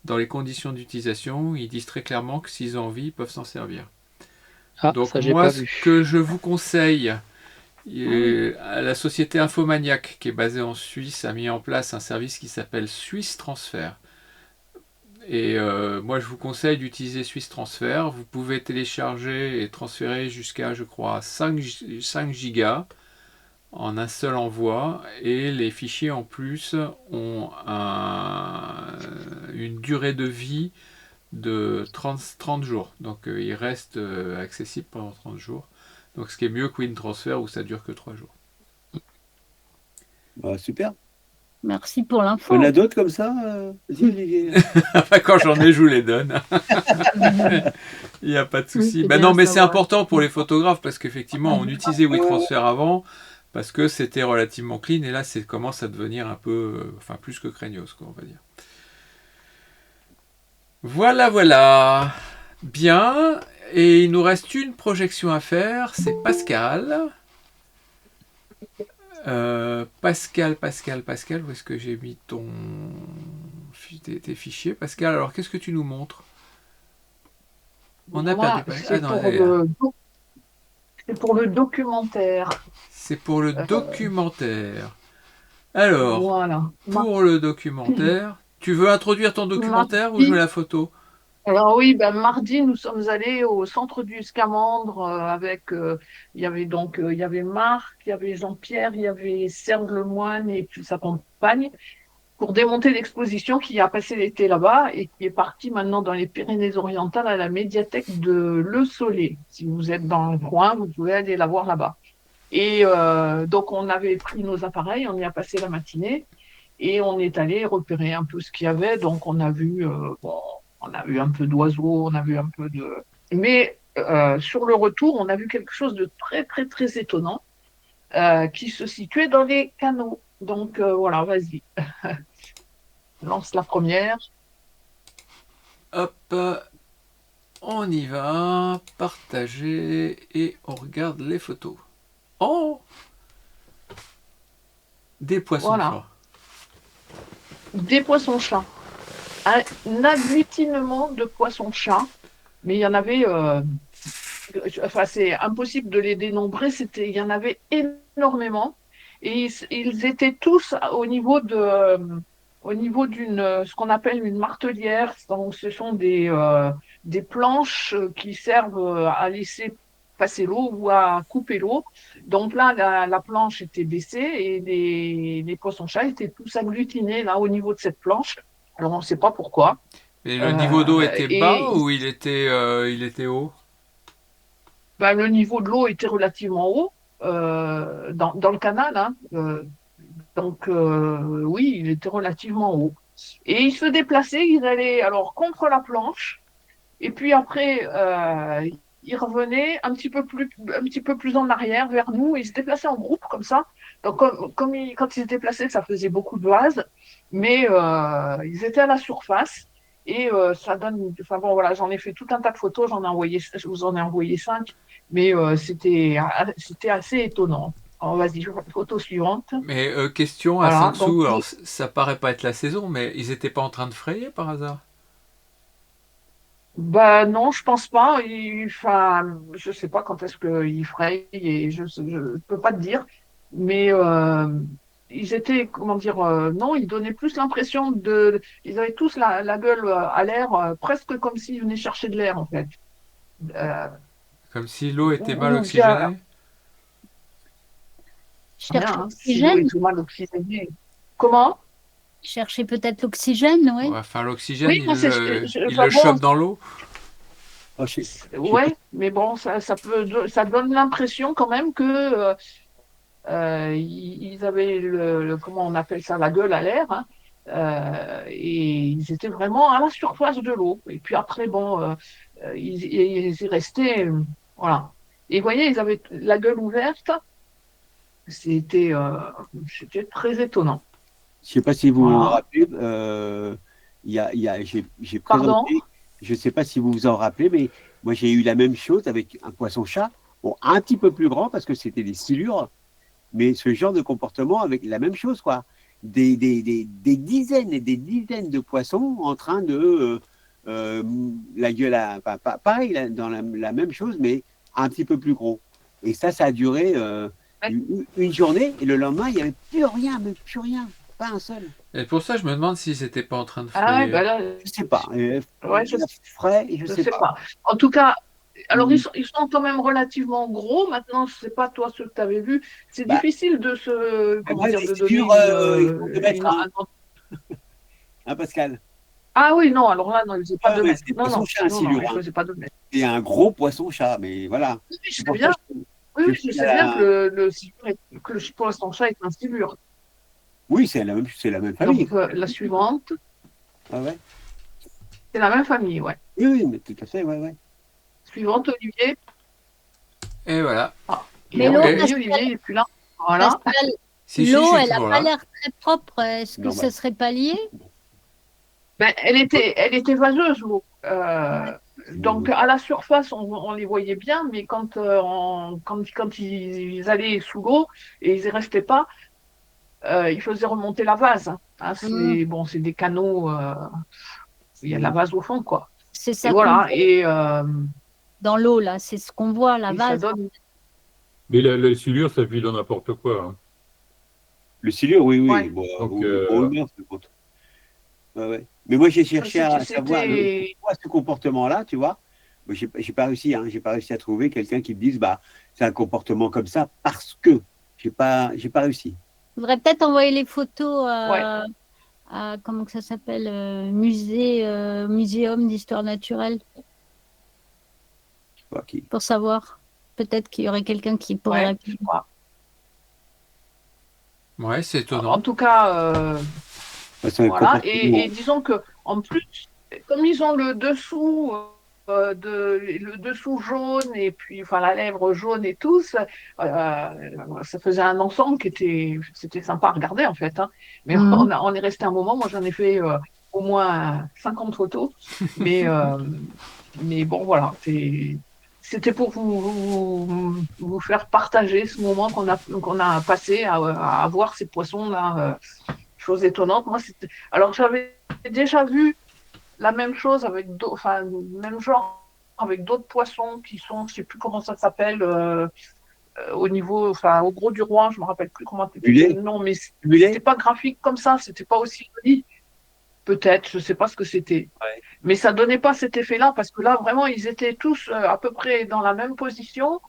dans les conditions d'utilisation, ils disent très clairement que s'ils ont envie, ils peuvent s'en servir. Ah, Donc ça, j'ai moi, pas ce vu. que je vous conseille, à la société Infomaniac, qui est basée en Suisse, a mis en place un service qui s'appelle Swiss Transfer. Et moi, je vous conseille d'utiliser Swiss Transfer. Vous pouvez télécharger et transférer jusqu'à, je crois, 5 gigas en un seul envoi. Et les fichiers, en plus, ont une durée de vie de 30 jours. Donc, il reste accessible pendant 30 jours. Donc, ce qui est mieux que WinTransfer où ça dure que 3 jours. Bah, super. Merci pour l'info. On a d'autres comme ça, vas-y, Olivier. Quand j'en ai, je vous les donne. Il n'y a pas de souci. c'est Ben bien non, mais à c'est savoir. important pour les photographes parce qu'effectivement, on utilisait WeTransfer avant parce que c'était relativement clean et là, ça commence à devenir un peu, enfin plus que craignos, quoi, on va dire. Voilà, voilà. Bien. Et il nous reste une projection à faire. C'est Pascal. Pascal, où est-ce que j'ai mis tes fichiers, Pascal? Alors, qu'est-ce que tu nous montres? On a Moi, perdu Pascal. c'est Ah non, pour elle est là. c'est pour le documentaire. C'est pour le documentaire. Alors, Voilà. pour le documentaire, tu veux introduire ton documentaire ou jouer la photo? Alors oui, ben, mardi, nous sommes allés au centre du Scamandre avec, il y avait il y avait Marc, il y avait Jean-Pierre, il y avait Serge Lemoine et puis sa compagne pour démonter l'exposition qui a passé l'été là-bas et qui est partie maintenant dans les Pyrénées-Orientales à la médiathèque de Le Soleil. Si vous êtes dans le coin, vous pouvez aller la voir là-bas. Et donc on avait pris nos appareils, on y a passé la matinée et on est allé repérer un peu ce qu'il y avait. Donc on a vu on a vu un peu d'oiseaux, on a vu un peu de... Mais sur le retour, on a vu quelque chose de très, très, très étonnant. qui se situaient dans les canaux. Donc voilà, vas-y, lance la première. Hop, on y va, partager et on regarde les photos. Oh, des poissons Voilà. chats. Des poissons-chats. Un agglutinement de poissons-chats, mais il y en avait, enfin c'est impossible de les dénombrer, il y en avait énormément, et ils étaient tous au niveau d'une, ce qu'on appelle une martelière. Donc ce sont des planches qui servent à laisser passer l'eau ou à couper l'eau. Donc là, la planche était baissée et les poissons-chats étaient tous agglutinés là au niveau de cette planche. Alors on ne sait pas pourquoi. Et le niveau d'eau était bas Et ou il était haut? ben, le niveau de l'eau était relativement haut dans le canal, hein. Donc oui, il était relativement haut. Et ils se déplaçaient, ils allaient alors contre la planche, et puis après ils revenaient un petit peu plus en arrière vers nous, et ils se déplaçaient en groupe comme ça. Donc quand ils se déplaçaient, ça faisait beaucoup de vases, mais ils étaient à la surface. Et ça donne, enfin bon voilà, j'en ai fait tout un tas de photos, je vous en ai envoyé 5, mais c'était assez étonnant. Alors vas-y, photo suivante. Mais question à Voilà, 5 donc sous, alors ça paraît pas être la saison, mais ils étaient pas en train de frayer par hasard? bah non, je pense pas. Enfin, je sais pas quand est-ce qu'il fraye et je peux pas te dire, mais ils étaient, comment dire, non, ils donnaient plus l'impression ils avaient tous la gueule à l'air, presque comme s'ils venaient chercher de l'air en fait. Euh, Comme si l'eau était mal ou bien, oxygénée? rien, Chercher hein, si l'eau est l'oxygène. tout mal oxygénée. Comment? Chercher peut-être l'oxygène, Ouais, oui. enfin, l'oxygène, Oui, non, il enfin le bon, chope dans l'eau. Oh, je sais pas. ouais, mais bon, ça donne l'impression quand même que ils avaient comment on appelle ça, la gueule à l'air, hein, et ils étaient vraiment à la surface de l'eau. Et puis après, bon, ils y restaient, voilà. Et vous voyez, ils avaient la gueule ouverte. C'était, c'était très étonnant. Je sais pas si vous vous Voilà. rappelez, j'ai Pardon? présenté, je sais pas si vous vous en rappelez, mais moi j'ai eu la même chose avec un poisson-chat, bon, un petit peu plus grand parce que c'était des silures, mais ce genre de comportement avec la même chose, quoi. Des dizaines et des dizaines de poissons en train de la gueule à, pareil, dans la même chose, mais un petit peu plus gros. Et ça a duré une journée, et le lendemain, il n'y avait plus rien, mais plus rien, pas un seul. Et pour ça, je me demande s'ils étaient pas en train de Ah ouais, frayer. bah là, Je sais pas. ouais, Frais, je je sais sais pas. pas. En tout cas, alors, Mm. ils sont quand même relativement gros. Maintenant, je sais pas, toi, ceux que tu avais vus, c'est Bah, difficile de comment moi, dire, les de donner silures, ils font 2 mètres, hein, Pascal. Ah oui, non, alors là, non, ils faisaient pas Ah, deux mais mètres. c'est Non, non, poisson-chat, un non, non, silure. ils Hein. faisaient pas 2 mètres. C'est un gros poisson-chat, mais voilà. Oui, oui, je C'est sais pour ça bien. que Oui, je oui, je suis à sais bien que la... que le poisson-chat est un silure. Oui, c'est la même famille. Donc, la suivante, Ah ouais. c'est la même famille, ouais. Oui, oui, mais tout à fait, ouais, ouais. Suivante, Olivier. Et voilà. Ah, il Mais est l'eau, Et- revenu, Olivier, il n'est plus là. Voilà. Pascal, Si, je l'eau, suis elle n'a toujours pas là. l'air très propre. Est-ce que Normal. ce serait pas lié? Ben, elle était vaseuse, l'eau. Donc, à la surface, on les voyait bien, mais quand ils allaient sous l'eau et ils n'y restaient pas, ils faisaient remonter la vase. Hein, Hmm, bon, c'est des canaux, il y a de la vase au fond, quoi. c'est Et ça qu'on voilà, voit dans l'eau, là. C'est ce qu'on voit, la et ça vase. donne. Mais la silure, ça vit dans n'importe quoi. Hein. Le silure, oui, oui. Ouais. Bon, Donc, on le meurt, ce compte. Ouais, ouais. Mais moi, j'ai cherché à savoir C'était. pourquoi ce comportement-là, tu vois. Moi, j'ai pas réussi, hein. J'ai pas réussi à trouver quelqu'un qui me dise, bah, c'est un comportement comme ça parce que. J'ai pas réussi. Il faudrait peut-être envoyer les photos Ouais. à comment que ça s'appelle, muséum d'histoire naturelle, Je sais pas qui. pour savoir. Peut-être qu'il y aurait quelqu'un qui pourrait Ouais, répondre. je crois. Ouais, c'est En étonnant. tout cas, Ouais, c'est un voilà. comportement. Et disons que en plus, comme ils ont le dessous le dessous jaune et puis enfin la lèvre jaune et tout, ça faisait un ensemble c'était sympa à regarder en fait. Hein. Mais Mhm. on est resté un moment. Moi, j'en ai fait au moins 50 photos. Mais, euh, mais bon, voilà. C'était pour vous faire partager ce moment qu'on a passé à voir ces poissons-là. Chose étonnante. Alors, j'avais déjà vu la même chose avec d'autres, enfin, même genre avec d'autres poissons qui sont, je sais plus comment ça s'appelle, au niveau, enfin, au Gros du Roi, je me rappelle plus comment c'était Mulet, le nom, mais c'était mulet. pas graphique comme ça, c'était pas aussi joli. Peut-être, je sais pas ce que c'était. Ouais. Mais ça donnait pas cet effet-là parce que là, vraiment, ils étaient tous à peu près dans la même position.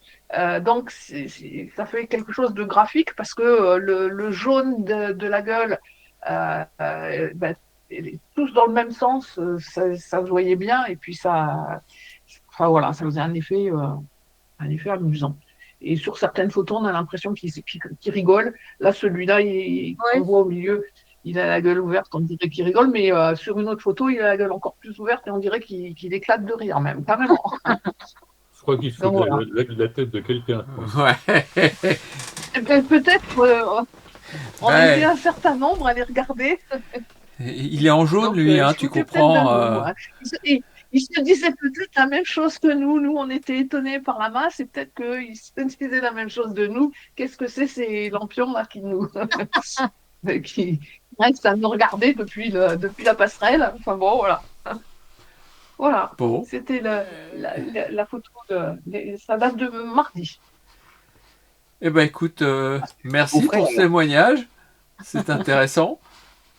Donc, ça fait quelque chose de graphique parce que le jaune de la gueule, ben, tous dans le même sens, ça se voyait bien et puis enfin voilà, ça faisait un effet amusant. Et sur certaines photos, on a l'impression qu'il rigole. Là, celui-là, qu'on Ouais. voit au milieu, il a la gueule ouverte, on dirait qu'il rigole, mais sur une autre photo, il a la gueule encore plus ouverte et on dirait qu'il éclate de rire même, carrément. Je crois qu'il se fout Donc voilà. de la tête de quelqu'un, je pense. Ouais. Eh ben, peut-être on était Ouais. un certain nombre à les regarder, Il est en jaune, donc lui, il hein, se tu foutait peut-être de comprends. nous. Hein. Il se disait peut-être la même chose que nous. Nous, on était étonnés par la masse et peut-être qu'il se disait la même chose de nous. Qu'est-ce que c'est ces lampions là qui nous qui restent à nous regarder depuis la passerelle. Enfin bon, voilà. Voilà. Bon. C'était la photo ça date de mardi. Eh ben écoute, Mon merci frère, pour ce témoignage. C'est intéressant.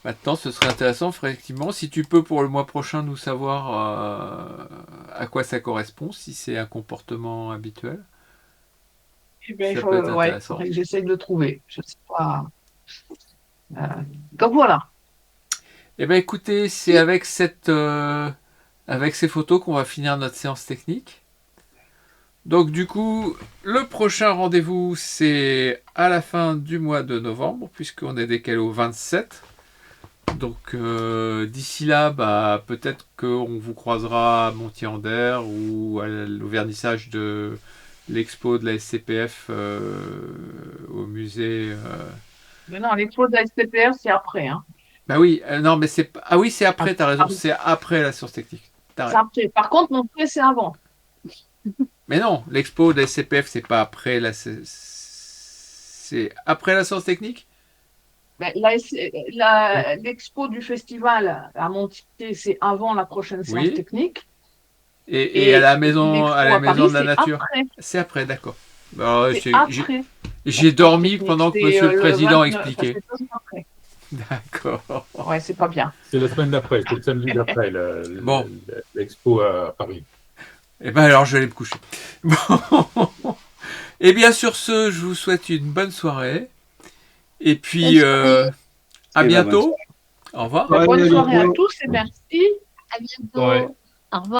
Maintenant, ce serait intéressant, effectivement, si tu peux pour le mois prochain nous savoir à quoi ça correspond, si c'est un comportement habituel, Eh ben, ça peut être ouais, intéressant. faudrait que j'essaye de le trouver. Je sais pas. Euh, donc voilà. Eh ben écoutez, c'est avec ces photos qu'on va finir notre séance technique. Donc du coup, le prochain rendez-vous, c'est à la fin du mois de novembre, puisqu'on est décalé au 27. Donc d'ici là, bah, peut-être qu'on vous croisera à Montier-en-Der ou au vernissage de l'expo de la SCPF au musée. Mais non, les photos de la SPPR, c'est après. Hein. Bah oui, non mais c'est ah oui c'est après, t'as raison, Après. c'est après la science technique. C'est après. Par contre, mon frère, c'est avant. Mais non, l'expo de la SCPF c'est pas après c'est après la science technique. Ben, l'expo du festival à Montier, c'est avant la prochaine séance Oui. technique. Et Et à l'expo la à maison Paris, de la c'est nature. après. C'est après, d'accord. Bah, C'est après la j'ai séance dormi technique. pendant que C'est Monsieur le le Président 29. Enfin, expliquait. c'est 2 jours après. D'accord. Ouais, c'est pas bien. C'est la semaine d'après, c'est le samedi d'après, Bon. l'expo à Paris. Eh ben alors je vais aller me coucher. Bon. Et bien sur ce, je vous souhaite une bonne soirée. Et puis Bonne soirée. à Eh ben, bonne bientôt. Au revoir. Ouais, Bonne soirée à bientôt. tous et merci. À bientôt. Au revoir.